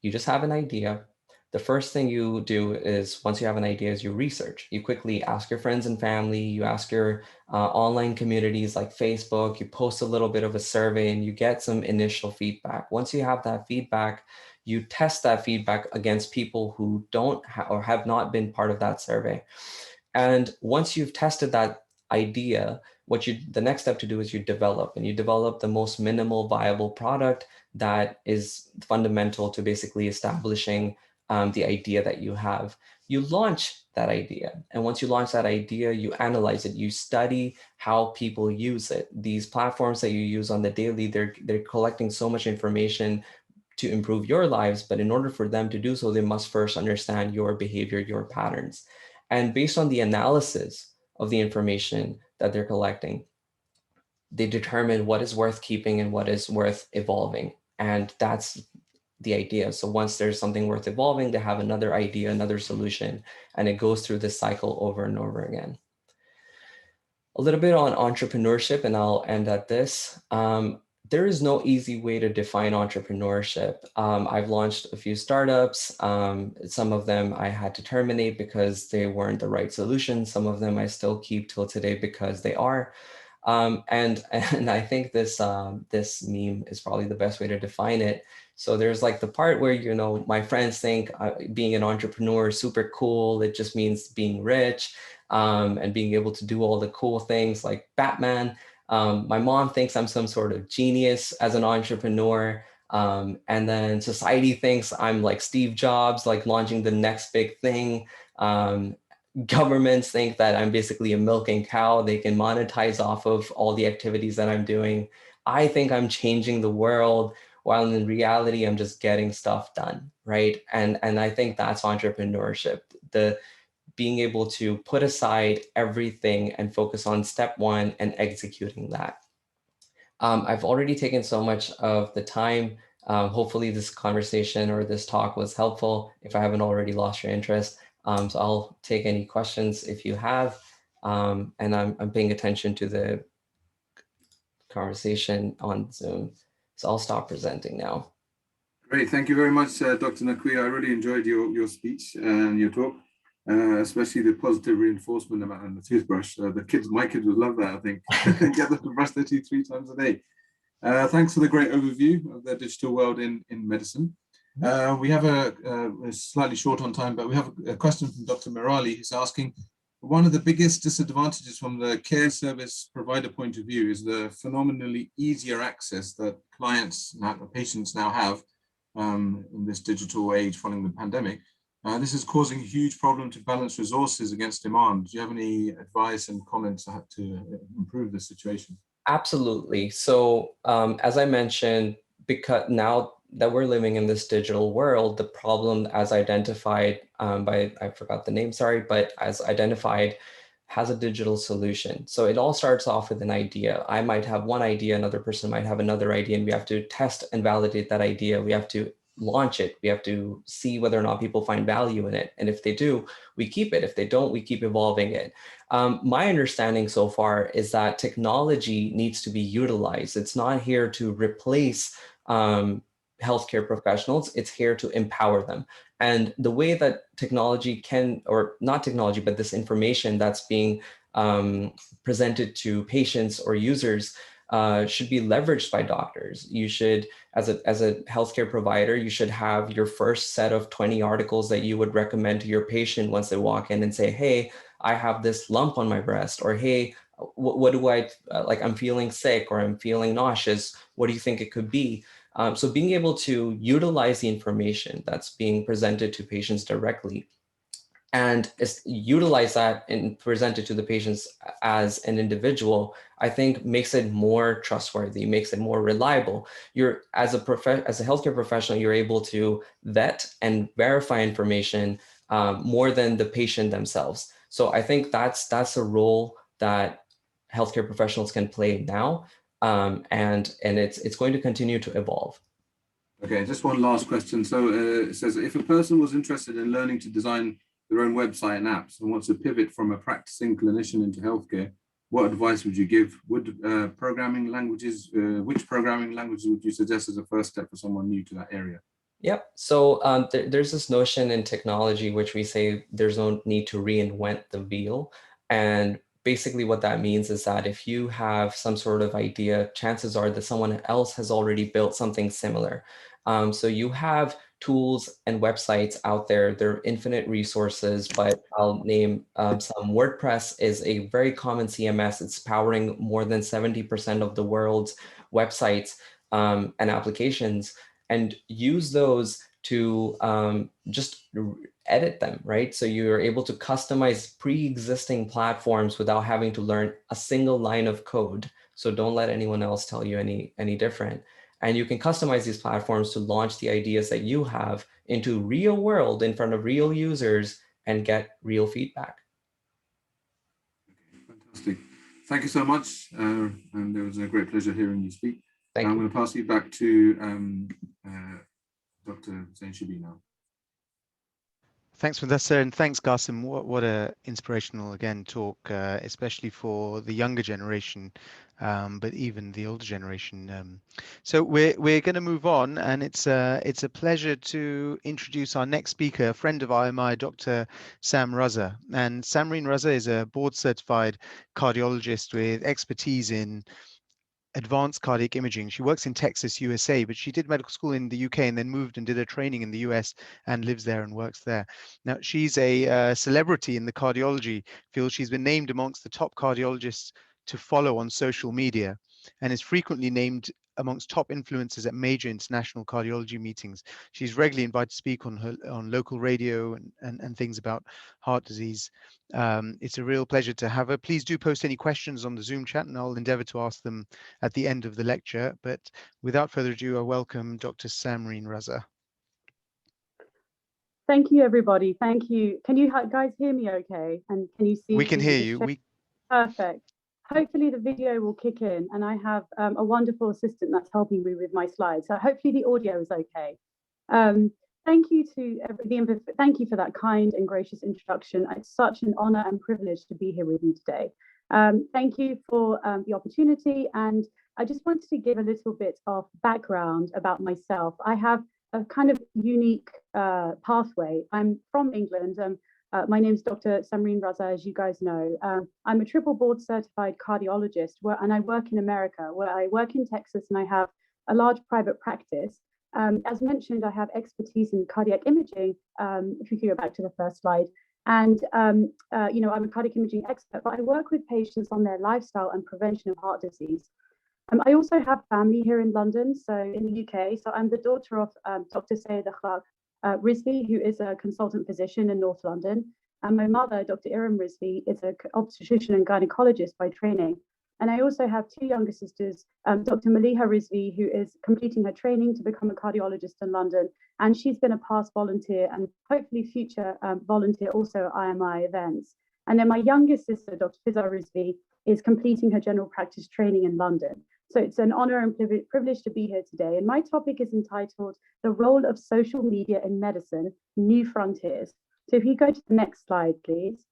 You just have an idea. The first thing you do is, once you have an idea, is you research. You quickly ask your friends and family, you ask your online communities like Facebook, you post a little bit of a survey, and you get some initial feedback. Once you have that feedback, you test that feedback against people who don't or have not been part of that survey. And once you've tested that idea, the next step to do is you develop the most minimal viable product that is fundamental to basically establishing the idea that you have. You launch that idea. And once you launch that idea, you analyze it, you study how people use it. These platforms that you use on the daily, they're collecting so much information to improve your lives, but in order for them to do so, they must first understand your behavior, your patterns. And based on the analysis of the information that they're collecting, they determine what is worth keeping and what is worth evolving. And that's the idea. So once there's something worth evolving, they have another idea, another solution, and it goes through this cycle over and over again. A little bit on entrepreneurship, and I'll end at this. There is no easy way to define entrepreneurship. I've launched a few startups. Some of them I had to terminate because they weren't the right solution. Some of them I still keep till today because they are. And I think this meme is probably the best way to define it. So there's like the part where, you know, my friends think being an entrepreneur is super cool. It just means being rich and being able to do all the cool things like Batman. My mom thinks I'm some sort of genius as an entrepreneur. And then society thinks I'm like Steve Jobs, like launching the next big thing. Governments think that I'm basically a milking cow. They can monetize off of all the activities that I'm doing. I think I'm changing the world, while in reality, I'm just getting stuff done, right? And I think that's entrepreneurship. The being able to put aside everything and focus on step one and executing that. I've already taken so much of the time Hopefully this conversation or this talk was helpful if I haven't already lost your interest. So I'll take any questions if you have, and I'm paying attention to the conversation on Zoom. So I'll stop presenting now. Great, thank you very much, Dr. Nakwi. I really enjoyed your speech and your talk, especially the positive reinforcement and the toothbrush. My kids would love that, I think. Get them to brush their teeth 3 times a day. Thanks for the great overview of the digital world in medicine. We have a slightly short on time, but we have a question from Dr. Merali, who's asking, one of the biggest disadvantages from the care service provider point of view is the phenomenally easier access that patients now have in this digital age following the pandemic. This is causing a huge problem to balance resources against demand. Do you have any advice and comments to improve the situation? Absolutely. So as I mentioned, because now that we're living in this digital world, the problem as identified by, I forgot the name, sorry, but as identified has a digital solution. So it all starts off with an idea. I might have one idea, another person might have another idea, and we have to test and validate that idea. We have to launch it. We have to see whether or not people find value in it. And if they do, we keep it. If they don't, we keep evolving it. My understanding so far is that technology needs to be utilized. It's not here to replace healthcare professionals. It's here to empower them. And the way that technology can, or not technology, but this information that's being presented to patients or users should be leveraged by doctors. You should, as a healthcare provider, you should have your first set of 20 articles that you would recommend to your patient once they walk in and say, hey, I have this lump on my breast, or hey, what do I, like I'm feeling sick or I'm feeling nauseous. What do you think it could be? So being able to utilize the information that's being presented to patients directly and utilize that and present it to the patients as an individual, I think makes it more trustworthy, makes it more reliable. You're, as a healthcare professional, you're able to vet and verify information more than the patient themselves. So I think that's a role that healthcare professionals can play now, and it's going to continue to evolve. Okay, just one last question. So it says, if a person was interested in learning to design their own website and apps and wants to pivot from a practicing clinician into healthcare, what advice would you give? Would programming languages, which programming languages would you suggest as a first step for someone new to that area? Yep. So there's this notion in technology which we say there's no need to reinvent the wheel. And basically what that means is that if you have some sort of idea, chances are that someone else has already built something similar. So you have tools and websites out there. There are infinite resources, but I'll name some. WordPress is a very common CMS. It's powering more than 70% of the world's websites and applications, and use those to just edit them, right? So you're able to customize pre-existing platforms without having to learn a single line of code. So don't let anyone else tell you any different. And you can customize these platforms to launch the ideas that you have into real world in front of real users and get real feedback. Fantastic. Thank you so much. And it was a great pleasure hearing you speak. I'm going to pass you back to Dr. Zain Shabi now. Thanks, Mudassar, and thanks, Qasim. What a inspirational, again, talk, especially for the younger generation, but even the older generation. So we're going to move on, and it's a pleasure to introduce our next speaker, a friend of IMI, Dr. Sam Raza. And Samreen Raza is a board-certified cardiologist with expertise in advanced cardiac imaging. She works in Texas, USA, but she did medical school in the UK and then moved and did her training in the US and lives there and works there. Now, she's a celebrity in the cardiology field. She's been named amongst the top cardiologists to follow on social media and is frequently named amongst top influencers at major international cardiology meetings. She's regularly invited to speak on local radio and things about heart disease. It's a real pleasure to have her. Please do post any questions on the Zoom chat and I'll endeavor to ask them at the end of the lecture. But without further ado, I welcome Dr. Samreen Raza. Thank you, everybody. Thank you. Can you guys hear me okay? And can you see? We can hear you. Perfect. hopefully the video will kick in, and I have a wonderful assistant that's helping me with my slides. So hopefully the audio is okay. Thank you thank you for that kind and gracious introduction. It's such an honor and privilege to be here with you today. Thank you for the opportunity, and I just wanted to give a little bit of background about myself. I have a kind of unique pathway. I'm from England. My name is Dr. Samreen Raza, as you guys know. I'm a triple board certified cardiologist, and I work in America, where I work in Texas, and I have a large private practice. As mentioned, I have expertise in cardiac imaging. If you could go back to the first slide. And, you know, I'm a cardiac imaging expert, but I work with patients on their lifestyle and prevention of heart disease. I also have family here in London, so in the UK. So I'm the daughter of Dr. Sayed Rizvi, who is a consultant physician in North London. And my mother, Dr. Iram Rizvi, is an obstetrician and gynecologist by training. And I also have two younger sisters, Dr. Maliha Rizvi, who is completing her training to become a cardiologist in London. And she's been a past volunteer and hopefully future volunteer also at IMI events. And then my youngest sister, Dr. Fiza Rizvi, is completing her general practice training in London. So it's an honor and privilege to be here today. And my topic is entitled The Role of Social Media in Medicine, New Frontiers. So if you go to the next slide, please.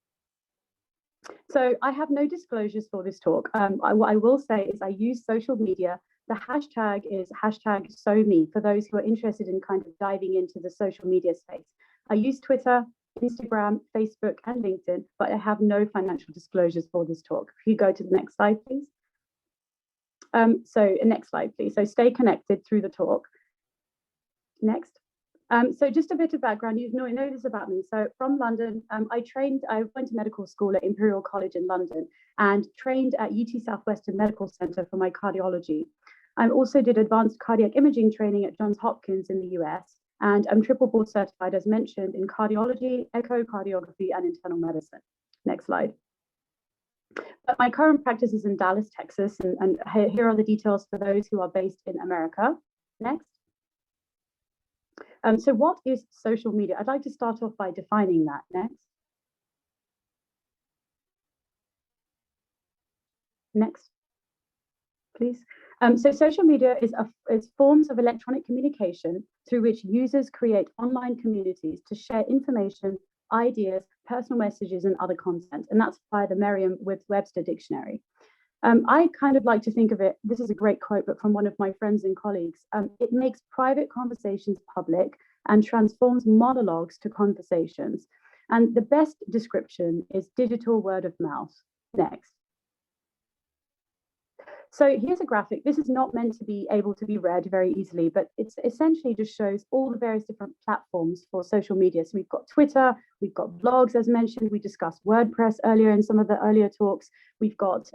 So I have no disclosures for this talk. What I will say is I use social media. The hashtag is #SoMe for those who are interested in kind of diving into the social media space. I use Twitter, Instagram, Facebook, and LinkedIn, but I have no financial disclosures for this talk. If you go to the next slide, please. So next slide, please. So stay connected through the talk. Next. So just a bit of background, you know this about me. So from London, I went to medical school at Imperial College in London and trained at UT Southwestern Medical Center for my cardiology. I also did advanced cardiac imaging training at Johns Hopkins in the US, and I'm triple board certified, as mentioned, in cardiology, echocardiography, and internal medicine. Next slide. But my current practice is in Dallas, Texas, and here are the details for those who are based in America. Next. So what is social media? I'd like to start off by defining that. Next. Next, please. So social media is forms of electronic communication through which users create online communities to share information, ideas, personal messages, and other content. And that's by the Merriam-Webster dictionary. I kind of like to think of it, this is a great quote, but from one of my friends and colleagues, it makes private conversations public and transforms monologues to conversations. And the best description is digital word of mouth. Next. So here's a graphic. This is not meant to be able to be read very easily, but it essentially just shows all the various different platforms for social media. So we've got Twitter, we've got blogs, as mentioned. We discussed WordPress earlier in some of the earlier talks. We've got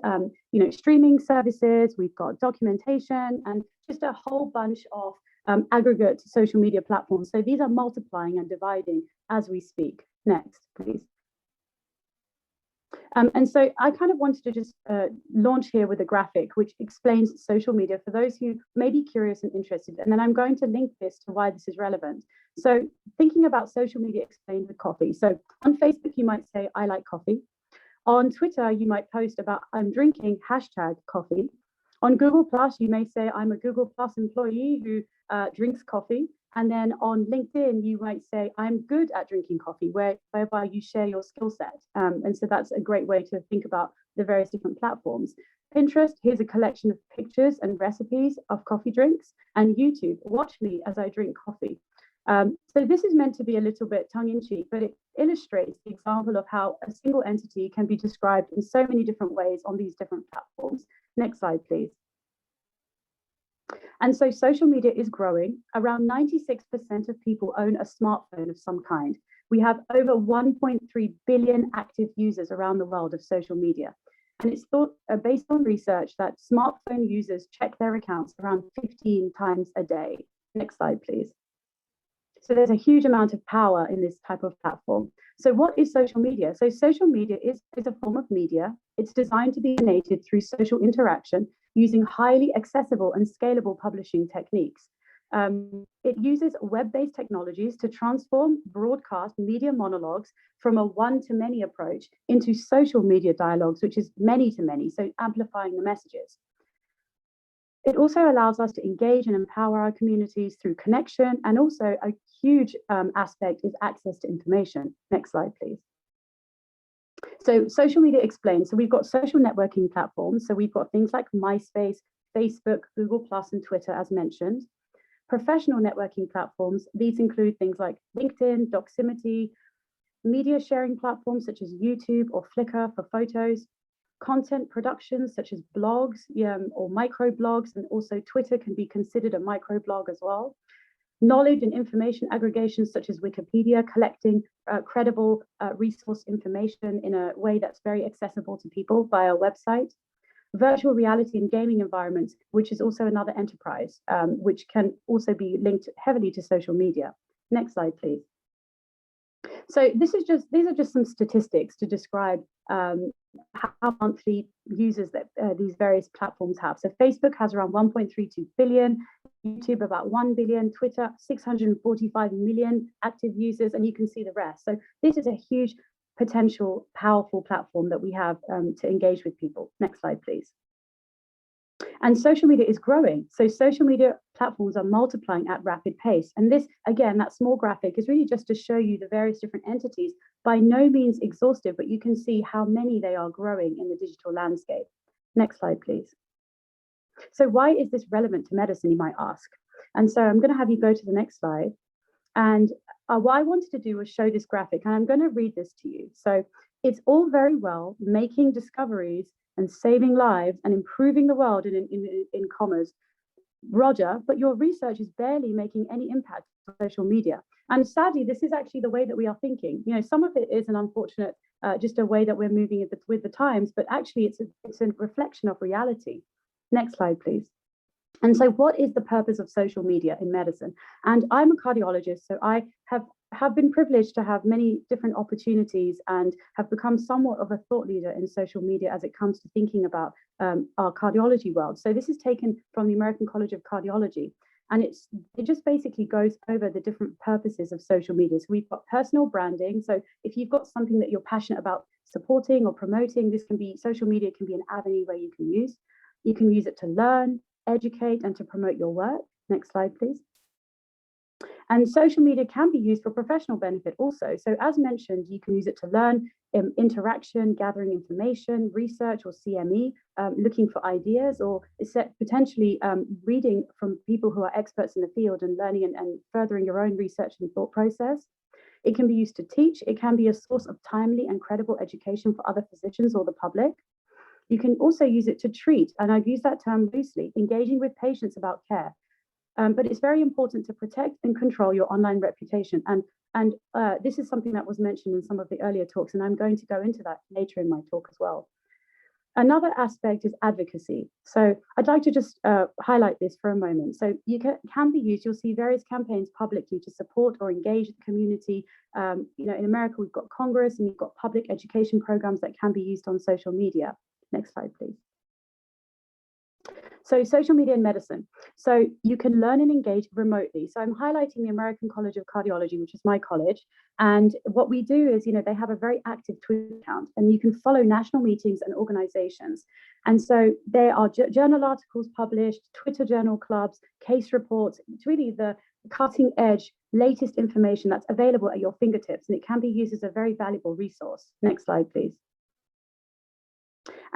streaming services, we've got documentation, and just a whole bunch of aggregate social media platforms. So these are multiplying and dividing as we speak. Next, please. And so I kind of wanted to just launch here with a graphic which explains social media for those who may be curious and interested. And then I'm going to link this to why this is relevant. So thinking about social media explained with coffee. So on Facebook, you might say, I like coffee. On Twitter, you might post about I'm drinking #coffee. On Google+, you may say I'm a Google+ employee who drinks coffee. And then on LinkedIn, you might say, I'm good at drinking coffee, whereby you share your skill set. And so that's a great way to think about the various different platforms. Pinterest, here's a collection of pictures and recipes of coffee drinks. And YouTube, watch me as I drink coffee. So this is meant to be a little bit tongue-in-cheek, but it illustrates the example of how a single entity can be described in so many different ways on these different platforms. Next slide, please. And so social media is growing. Around 96% of people own a smartphone of some kind. We have over 1.3 billion active users around the world of social media. And it's thought, based on research, that smartphone users check their accounts around 15 times a day. Next slide, please. So there's a huge amount of power in this type of platform. So what is social media? So social media is a form of media. It's designed to be donated through social interaction using highly accessible and scalable publishing techniques. It uses web-based technologies to transform broadcast media monologues from a one-to-many approach into social media dialogues, which is many-to-many, so amplifying the messages. It also allows us to engage and empower our communities through connection, and also a huge aspect is access to information. Next slide, please. So social media explained. So we've got social networking platforms. So we've got things like MySpace, Facebook, Google+, and Twitter, as mentioned. Professional networking platforms, these include things like LinkedIn, Doximity, media sharing platforms such as YouTube or Flickr for photos, content productions such as blogs or microblogs, and also Twitter can be considered a microblog as well. Knowledge and information aggregations such as Wikipedia, collecting credible resource information in a way that's very accessible to people via a website. Virtual reality and gaming environments, which is also another enterprise, which can also be linked heavily to social media. Next slide, please. So these are just some statistics to describe how monthly users that these various platforms have. So Facebook has around 1.32 billion, YouTube about 1 billion, Twitter 645 million active users, and you can see the rest. So this is a huge potential powerful platform that we have to engage with people. Next slide, please. And social media is growing. So social media platforms are multiplying at rapid pace. And this, again, that small graphic is really just to show you the various different entities, by no means exhaustive, but you can see how many they are growing in the digital landscape. Next slide, please. So why is this relevant to medicine, you might ask? And so I'm going to have you go to the next slide. And what I wanted to do was show this graphic, and I'm going to read this to you. So it's all very well making discoveries and saving lives and improving the world in commas, Roger, but your research is barely making any impact on social media. And sadly, this is actually the way that we are thinking. You know, some of it is an unfortunate, just a way that we're moving with the times, but actually it's a reflection of reality. Next slide, please. And so what is the purpose of social media in medicine? And I'm a cardiologist, so I have been privileged to have many different opportunities and have become somewhat of a thought leader in social media as it comes to thinking about our cardiology world. So this is taken from the American College of Cardiology, and it just basically goes over the different purposes of social media. So we've got personal branding. So if you've got something that you're passionate about supporting or promoting, this can be, social media can be an avenue where you can use. You can use it to learn, educate, and to promote your work. Next slide, please. And social media can be used for professional benefit also. So as mentioned, you can use it to learn, interaction, gathering information, research or CME, looking for ideas, or potentially reading from people who are experts in the field and learning and furthering your own research and thought process. It can be used to teach. It can be a source of timely and credible education for other physicians or the public. You can also use it to treat, and I've used that term loosely, engaging with patients about care. But it's very important to protect and control your online reputation. And this is something that was mentioned in some of the earlier talks, and I'm going to go into that later in my talk as well. Another aspect is advocacy. So I'd like to just highlight this for a moment. So you can be used, you'll see various campaigns publicly to support or engage the community. You know, in America, we've got Congress and you've got public education programs that can be used on social media. Next slide, please. So social media in medicine. So you can learn and engage remotely. So I'm highlighting the American College of Cardiology, which is my college. And what we do is, you know, they have a very active Twitter account, and you can follow national meetings and organizations. And so there are journal articles published, Twitter journal clubs, case reports. It's really the cutting edge, latest information that's available at your fingertips, and it can be used as a very valuable resource. Next slide, please.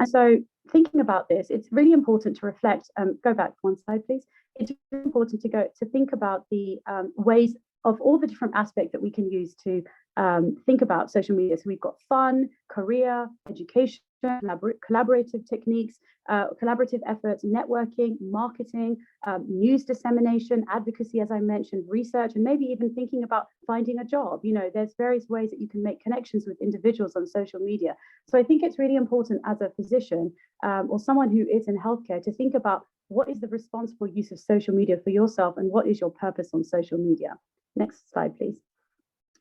And so thinking about this, it's really important to reflect, go back one slide, please. It's really important to think about the ways of all the different aspects that we can use to think about social media. So we've got fun, career, education, collaborative techniques, collaborative efforts, networking, marketing, news dissemination, advocacy, as I mentioned, research, and maybe even thinking about finding a job. You know, there's various ways that you can make connections with individuals on social media. So I think it's really important as a physician or someone who is in healthcare to think about what is the responsible use of social media for yourself and what is your purpose on social media. Next slide, please.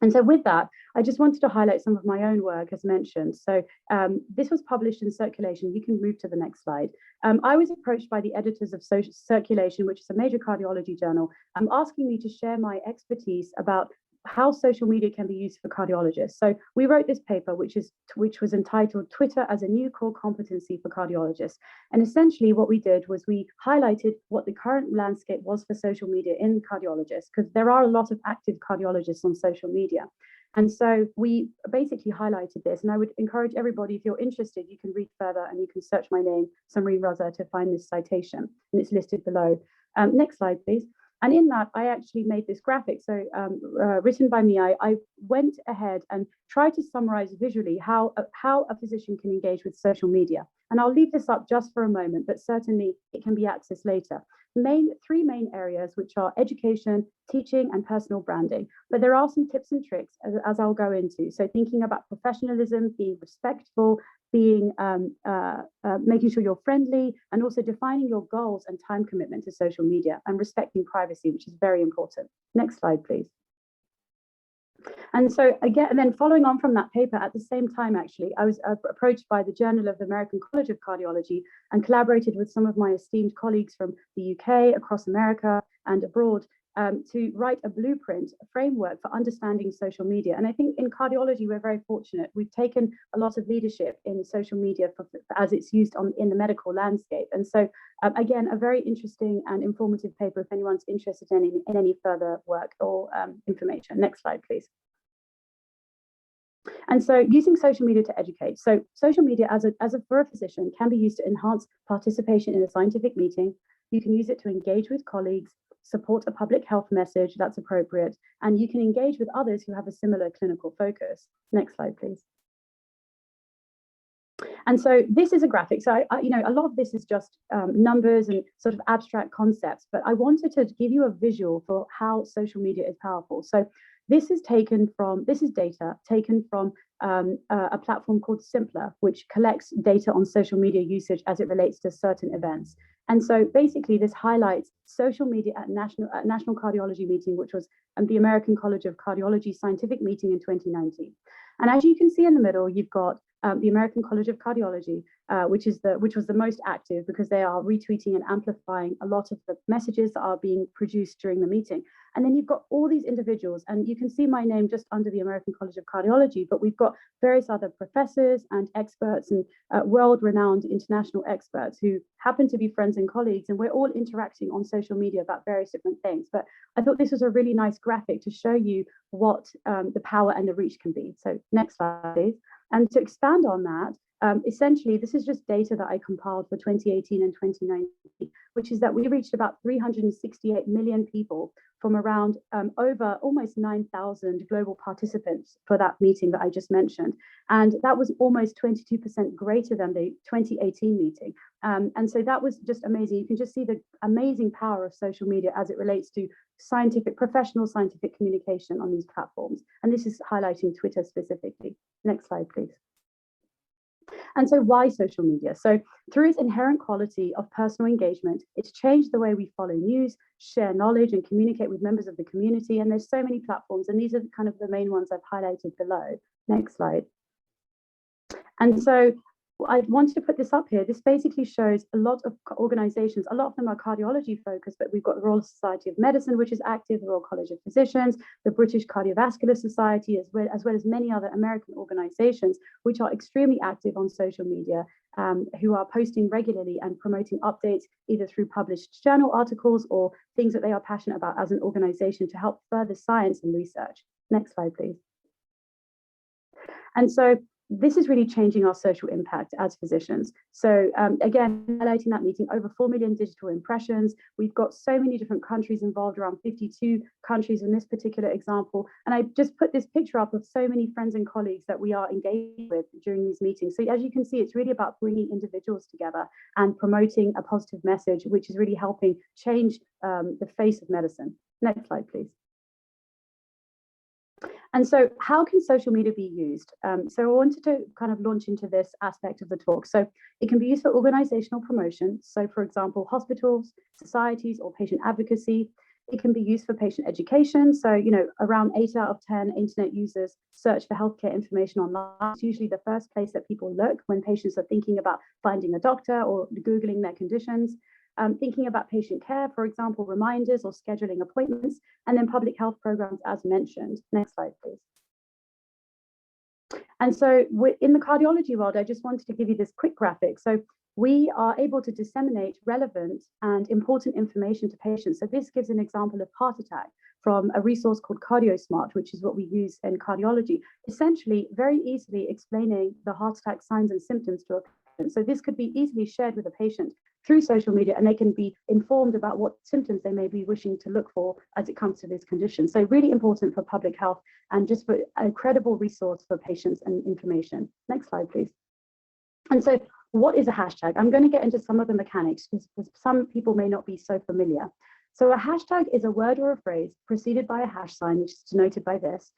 And so with that, I just wanted to highlight some of my own work as mentioned. So this was published in Circulation. You can move to the next slide. I was approached by the editors of Circulation, which is a major cardiology journal, asking me to share my expertise about how social media can be used for cardiologists. So we wrote this paper, which was entitled Twitter as a New Core Competency for Cardiologists. And essentially what we did was we highlighted what the current landscape was for social media in cardiologists, because there are a lot of active cardiologists on social media. And so we basically highlighted this, and I would encourage everybody, if you're interested, you can read further and you can search my name, Samreen Raza, to find this citation, and it's listed below. Next slide, please. And in that, I actually made this graphic. So written by me, I went ahead and tried to summarize visually how a physician can engage with social media. And I'll leave this up just for a moment, but certainly it can be accessed later. Three main areas, which are education, teaching, and personal branding. But there are some tips and tricks as I'll go into. So thinking about professionalism, being respectful, being making sure you're friendly, and also defining your goals and time commitment to social media, and respecting privacy, which is very important. Next slide, please. And so again, and then following on from that paper, at the same time, actually, I was approached by the Journal of the American College of Cardiology and collaborated with some of my esteemed colleagues from the UK, across America and abroad, to write a blueprint, a framework for understanding social media. And I think in cardiology, we're very fortunate. We've taken a lot of leadership in social media as it's used in the medical landscape. And so again, a very interesting and informative paper if anyone's interested in any further work or information. Next slide, please. And so using social media to educate. So social media for a physician can be used to enhance participation in a scientific meeting. You can use it to engage with colleagues, support a public health message that's appropriate, and you can engage with others who have a similar clinical focus. Next slide, please. And so this is a graphic. So a lot of this is just numbers and sort of abstract concepts, but I wanted to give you a visual for how social media is powerful. So this is data taken from a platform called Simpler, which collects data on social media usage as it relates to certain events. And so basically this highlights social media at National Cardiology Meeting, which was the American College of Cardiology scientific meeting in 2019. And as you can see in the middle, you've got the American College of Cardiology, which was the most active because they are retweeting and amplifying a lot of the messages that are being produced during the meeting. And then you've got all these individuals, and you can see my name just under the American College of Cardiology, but we've got various other professors and experts and world-renowned international experts who happen to be friends and colleagues, and we're all interacting on social media about various different things. But I thought this was a really nice graphic to show you what the power and the reach can be. So next slide, please. And to expand on that, essentially, this is just data that I compiled for 2018 and 2019, which is that we reached about 368 million people from around over almost 9,000 global participants for that meeting that I just mentioned. And that was almost 22% greater than the 2018 meeting. And so that was just amazing. You can just see the amazing power of social media as it relates to professional scientific communication on these platforms. And this is highlighting Twitter specifically. Next slide, please. And so why social media? So through its inherent quality of personal engagement, it's changed the way we follow news, share knowledge, and communicate with members of the community. And there's so many platforms, and these are kind of the main ones I've highlighted below. Next slide. And so I wanted to put this up here. This basically shows a lot of organizations. A lot of them are cardiology focused, but we've got the Royal Society of Medicine, which is active, the Royal College of Physicians, the British Cardiovascular Society, as well as many other American organizations, which are extremely active on social media, who are posting regularly and promoting updates, either through published journal articles or things that they are passionate about as an organization to help further science and research. Next slide, please. And so this is really changing our social impact as physicians. So again, highlighting that meeting, over 4 million digital impressions. We've got so many different countries involved, around 52 countries in this particular example. And I just put this picture up of so many friends and colleagues that we are engaged with during these meetings. So as you can see, it's really about bringing individuals together and promoting a positive message, which is really helping change the face of medicine. Next slide, please. And so how can social media be used? So I wanted to kind of launch into this aspect of the talk. So it can be used for organizational promotion. So for example, hospitals, societies, or patient advocacy. It can be used for patient education. So, you know, around 8 out of 10 internet users search for healthcare information online. It's usually the first place that people look when patients are thinking about finding a doctor or Googling their conditions. Thinking about patient care, for example, reminders or scheduling appointments, and then public health programs as mentioned. Next slide, please. And so in the cardiology world, I just wanted to give you this quick graphic. So we are able to disseminate relevant and important information to patients. So this gives an example of heart attack from a resource called CardioSmart, which is what we use in cardiology, essentially very easily explaining the heart attack signs and symptoms to a patient. So this could be easily shared with a patient through social media, and they can be informed about what symptoms they may be wishing to look for as it comes to this condition. So really important for public health and just for a credible resource for patients and information. Next slide, please. And so what is a hashtag? I'm going to get into some of the mechanics because some people may not be so familiar. So a hashtag is a word or a phrase preceded by a hash sign, which is denoted by this,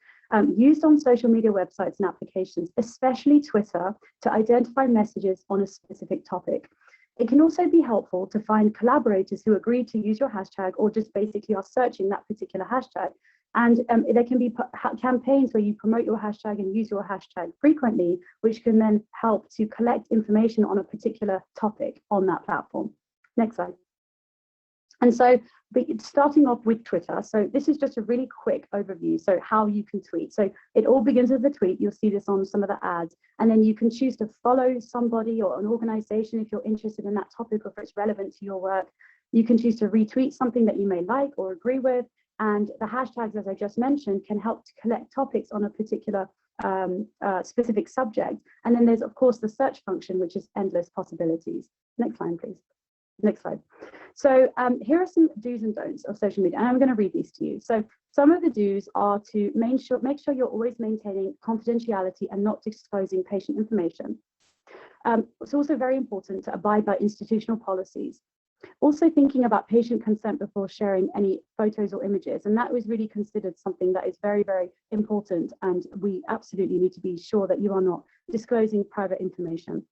used on social media websites and applications, especially Twitter, to identify messages on a specific topic. It can also be helpful to find collaborators who agree to use your hashtag or just basically are searching that particular hashtag. And there can be campaigns where you promote your hashtag and use your hashtag frequently, which can then help to collect information on a particular topic on that platform. Next slide. And so starting off with Twitter. So this is just a really quick overview. So how you can tweet. So it all begins with a tweet. You'll see this on some of the ads. And then you can choose to follow somebody or an organization if you're interested in that topic or if it's relevant to your work. You can choose to retweet something that you may like or agree with. And the hashtags, as I just mentioned, can help to collect topics on a particular specific subject. And then there's, of course, the search function, which is endless possibilities. Next slide, please. Next slide. So here are some do's and don'ts of social media, and I'm going to read these to you. So some of the do's are to make sure you're always maintaining confidentiality and not disclosing patient information. It's also very important to abide by institutional policies. Also thinking about patient consent before sharing any photos or images, and that was really considered something that is very, very important, and we absolutely need to be sure that you are not disclosing private information.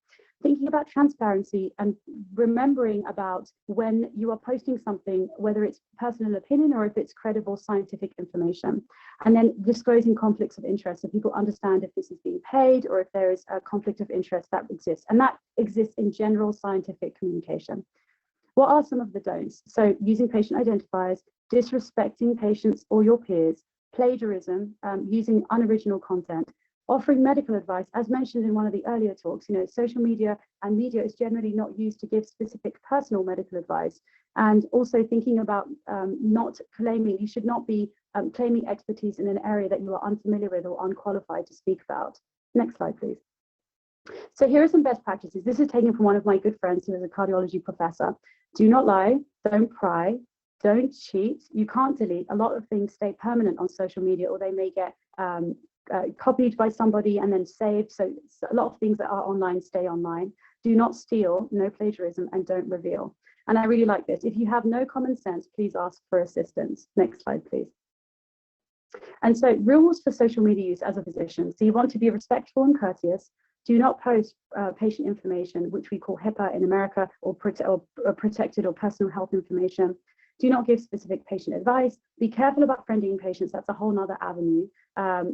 Thinking about transparency and remembering about when you are posting something, whether it's personal opinion or if it's credible scientific information. And then disclosing conflicts of interest so people understand if this is being paid or if there is a conflict of interest that exists. And that exists in general scientific communication. What are some of the don'ts? So using patient identifiers, disrespecting patients or your peers, plagiarism, using unoriginal content, offering medical advice, as mentioned in one of the earlier talks. You know, social media and media is generally not used to give specific personal medical advice. And also thinking about you should not be claiming expertise in an area that you are unfamiliar with or unqualified to speak about. Next slide, please. So here are some best practices. This is taken from one of my good friends who is a cardiology professor. Do not lie, don't pry, don't cheat. You can't delete. A lot of things stay permanent on social media, or they may get copied by somebody and then saved. So a lot of things that are online stay online. Do not steal, no plagiarism, and don't reveal. And I really like this. If you have no common sense, please ask for assistance. Next slide, please. And so rules for social media use as a physician. So you want to be respectful and courteous. Do not post patient information, which we call HIPAA in America, or protected or personal health information. Do not give specific patient advice. Be careful about friending patients. That's a whole nother avenue,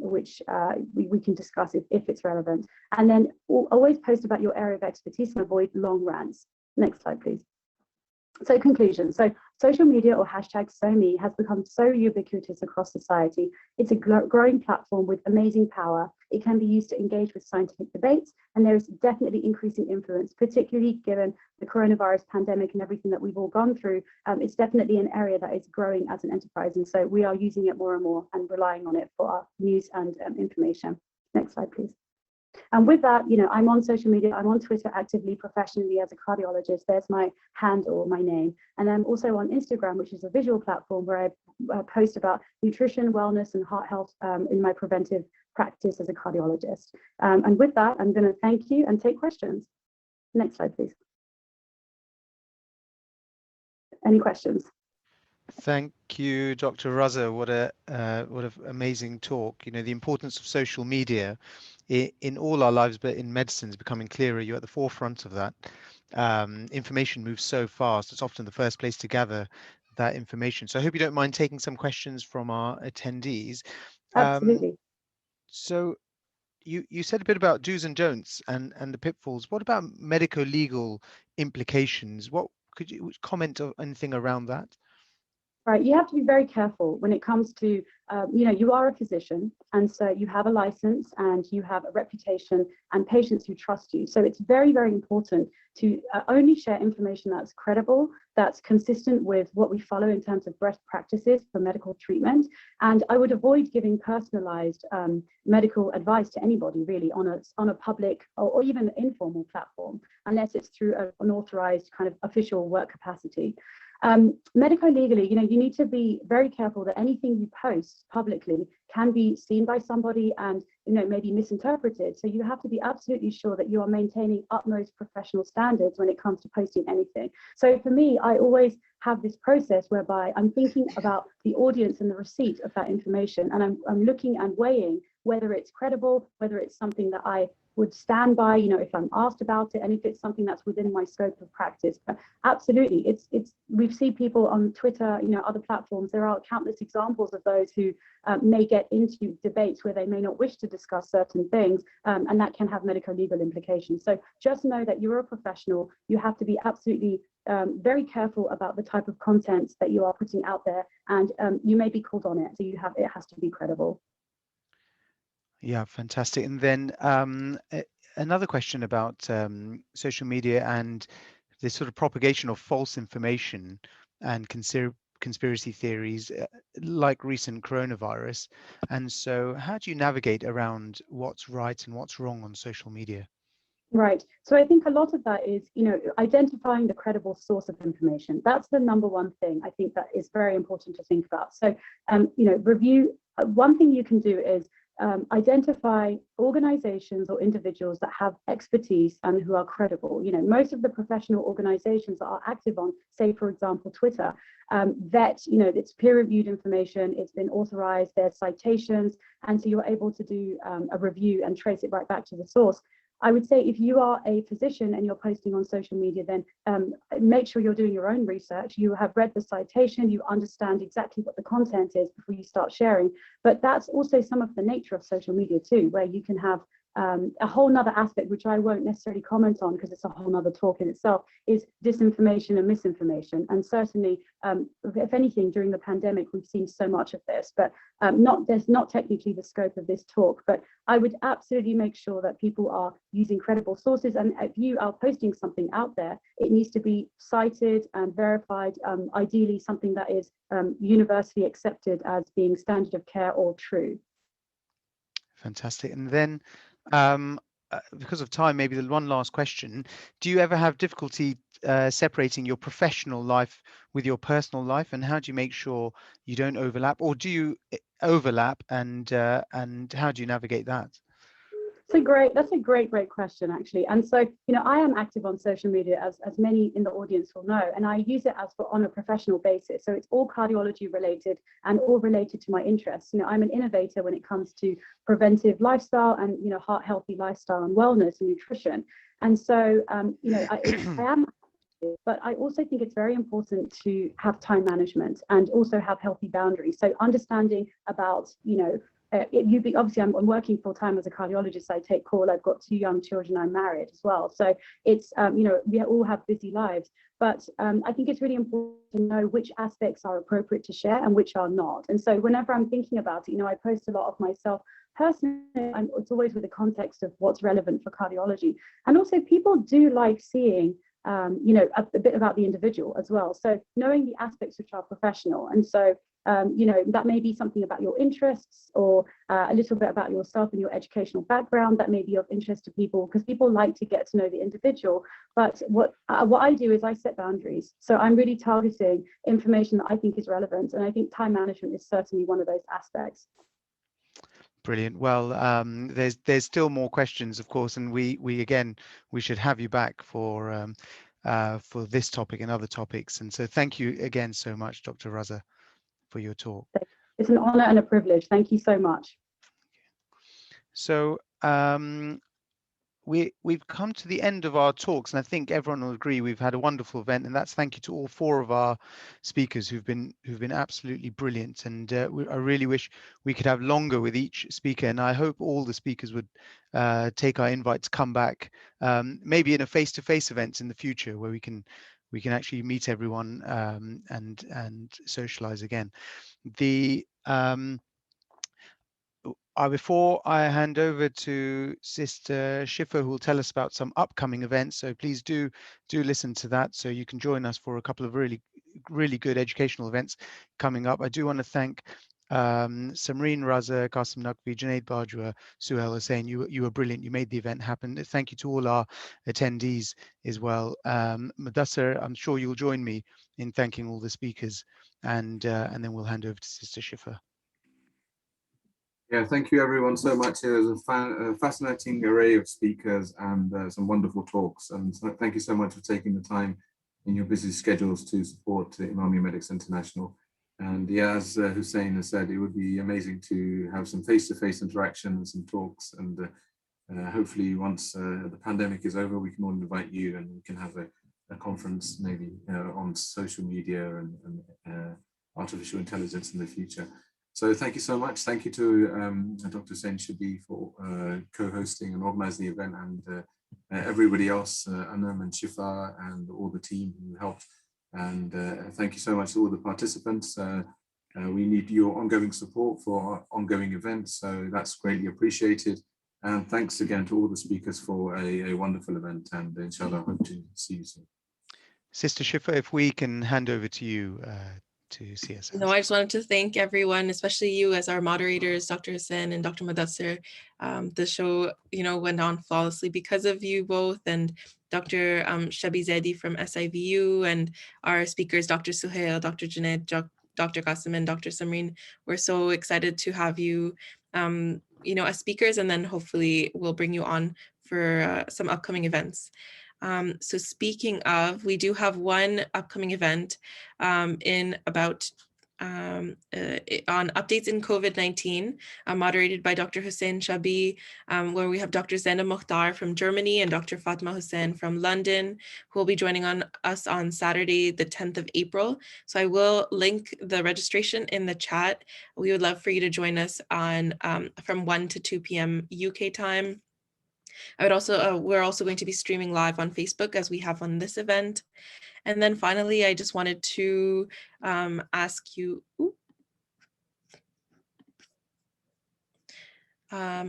which we can discuss if it's relevant. And then always post about your area of expertise and avoid long rants. Next slide, please. So conclusion. So social media, or hashtag #SoMe, has become so ubiquitous across society. It's a growing platform with amazing power. It can be used to engage with scientific debates, and there is definitely increasing influence, particularly given the coronavirus pandemic and everything that we've all gone through. It's definitely an area that is growing as an enterprise, and so we are using it more and more and relying on it for our news and information. Next slide, please. And with that, you know, I'm on social media. I'm on Twitter actively, professionally as a cardiologist. There's my handle, my name. And I'm also on Instagram, which is a visual platform where I post about nutrition, wellness, and heart health in my preventive practice as a cardiologist. And with that, I'm going to thank you and take questions. Next slide, please. Any questions? Thank you, Dr. Raza. What an amazing talk. You know, the importance of social media in all our lives, but in medicine is becoming clearer. You're at the forefront of that. Information moves so fast. It's often the first place to gather that information. So I hope you don't mind taking some questions from our attendees. Absolutely. So you said a bit about do's and don'ts and the pitfalls. What about medico-legal implications? What could you comment on anything around that? Right, you have to be very careful when it comes to, you are a physician, and so you have a license and you have a reputation and patients who trust you. So it's very, very important to only share information that's credible, that's consistent with what we follow in terms of best practices for medical treatment. And I would avoid giving personalized medical advice to anybody really on a public or even informal platform, unless it's through an authorized kind of official work capacity. Medico-legally, you need to be very careful that anything you post publicly can be seen by somebody and, maybe misinterpreted. So you have to be absolutely sure that you are maintaining utmost professional standards when it comes to posting anything. So for me, I always have this process whereby I'm thinking about the audience and the receipt of that information, and I'm looking and weighing whether it's credible, whether it's something that I would stand by, if I'm asked about it, and if it's something that's within my scope of practice. But absolutely, we've seen people on Twitter, other platforms. There are countless examples of those who may get into debates where they may not wish to discuss certain things, and that can have medico-legal implications. So just know that you're a professional. You have to be absolutely very careful about the type of content that you are putting out there, and you may be called on it. So it has to be credible. Yeah, fantastic. And then another question about social media and this sort of propagation of false information and conspiracy theories like recent coronavirus. And so how do you navigate around what's right and what's wrong on social media? Right. So I think a lot of that is, identifying the credible source of information. That's the number one thing I think that is very important to think about. So, review. One thing you can do is identify organizations or individuals that have expertise and who are credible. Most of the professional organizations that are active on, say, for example, Twitter, it's peer-reviewed information, it's been authorized, there's citations, and so you're able to do a review and trace it right back to the source. I would say if you are a physician and you're posting on social media, then make sure you're doing your own research. You have read the citation, you understand exactly what the content is before you start sharing. But that's also some of the nature of social media too, where you can have a whole nother aspect, which I won't necessarily comment on because it's a whole nother talk in itself, is disinformation and misinformation. And certainly, if anything, during the pandemic, we've seen so much of this, but there's not technically the scope of this talk, but I would absolutely make sure that people are using credible sources. And if you are posting something out there, it needs to be cited and verified, ideally something that is universally accepted as being standard of care or true. Fantastic. And then because of time, maybe the one last question. Do you ever have difficulty separating your professional life with your personal life, and how do you make sure you don't overlap, or do you overlap, and how do you navigate that? That's a great question, actually. And so, I am active on social media, as many in the audience will know, and I use it on a professional basis. So it's all cardiology related and all related to my interests. I'm an innovator when it comes to preventive lifestyle and, heart healthy lifestyle and wellness and nutrition. And so, I am, but I also think it's very important to have time management and also have healthy boundaries. So understanding about, obviously I'm working full time as a cardiologist. I take call. I've got 2 young children. I'm married as well. So it's, we all have busy lives, but I think it's really important to know which aspects are appropriate to share and which are not. And so whenever I'm thinking about it, I post a lot of myself personally, and it's always with the context of what's relevant for cardiology. And also people do like seeing a bit about the individual as well. So knowing the aspects which are professional. And so, that may be something about your interests or a little bit about yourself and your educational background that may be of interest to people, because people like to get to know the individual. But what I do is I set boundaries. So I'm really targeting information that I think is relevant. And I think time management is certainly one of those aspects. Brilliant. Well, there's still more questions, of course, and we should have you back for this topic and other topics. And so thank you again so much, Dr. Raza, for your talk. It's an honor and a privilege. Thank you so much. So we've come to the end of our talks, and I think everyone will agree we've had a wonderful event. And that's thank you to all 4 of our speakers who've been absolutely brilliant. And I really wish we could have longer with each speaker. And I hope all the speakers would take our invite to come back, maybe in a face-to-face event in the future where we can actually meet everyone and socialize again. Before I hand over to Sister Schiffer, who will tell us about some upcoming events, so please do listen to that, so you can join us for a couple of really good educational events coming up. I do want to thank Samreen Raza, Qasim Naqvi, Junaid Bajwa, Suhail Hussain. You were brilliant. You made the event happen. Thank you to all our attendees as well. Mudassar, I'm sure you'll join me in thanking all the speakers, and then we'll hand over to Sister Schiffer. Yeah, thank you everyone so much. It was a fascinating array of speakers and some wonderful talks. And so thank you so much for taking the time in your busy schedules to support Imamia Medics International. And yeah, as Hussein has said, it would be amazing to have some face-to-face interaction and some talks. And hopefully once the pandemic is over, we can all invite you and we can have a conference maybe on social media and artificial intelligence in the future. So thank you so much. Thank you to Dr. Hussain Shabi for co-hosting and organizing the event, and everybody else, Anam and Shifa and all the team who helped. And thank you so much to all the participants. We need your ongoing support for our ongoing events, so that's greatly appreciated. And thanks again to all the speakers for a wonderful event, and inshallah, hope to see you soon. Sister Shifa, if we can hand over to you to see us. No, I just wanted to thank everyone, especially you as our moderators, Dr. Hussain and Dr. Mudassar. The show, went on flawlessly because of you both, and Dr. Shabi Zaidi from SIVU, and our speakers, Dr. Suhail, Dr. Junaid, Dr. Qasim, and Dr. Samreen. We're so excited to have you, as speakers, and then hopefully we'll bring you on for some upcoming events. So speaking of, we do have one upcoming event in about on updates in COVID-19, moderated by Dr. Hussain Shabi, where we have Dr. Zainab Mukhtar from Germany and Dr. Fatma Hussain from London, who will be joining us on Saturday, the 10th of April. So I will link the registration in the chat. We would love for you to join us on from 1 to 2 p.m. UK time. I would also, we're also going to be streaming live on Facebook as we have on this event. And then finally, I just wanted to ask you,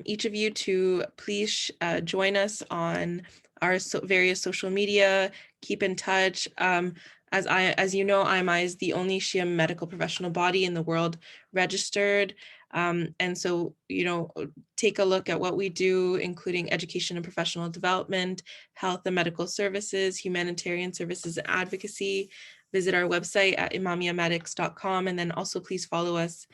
each of you to please join us on our various social media, keep in touch. As you know, IMI is the only Shia medical professional body in the world registered. And so, take a look at what we do, including education and professional development, health and medical services, humanitarian services, and advocacy. Visit our website at imamiamedics.com, and then also please follow us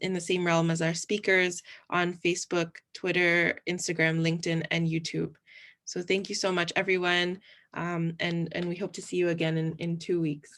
in the same realm as our speakers on Facebook, Twitter, Instagram, LinkedIn, and YouTube. So thank you so much, everyone. And we hope to see you again in 2 weeks.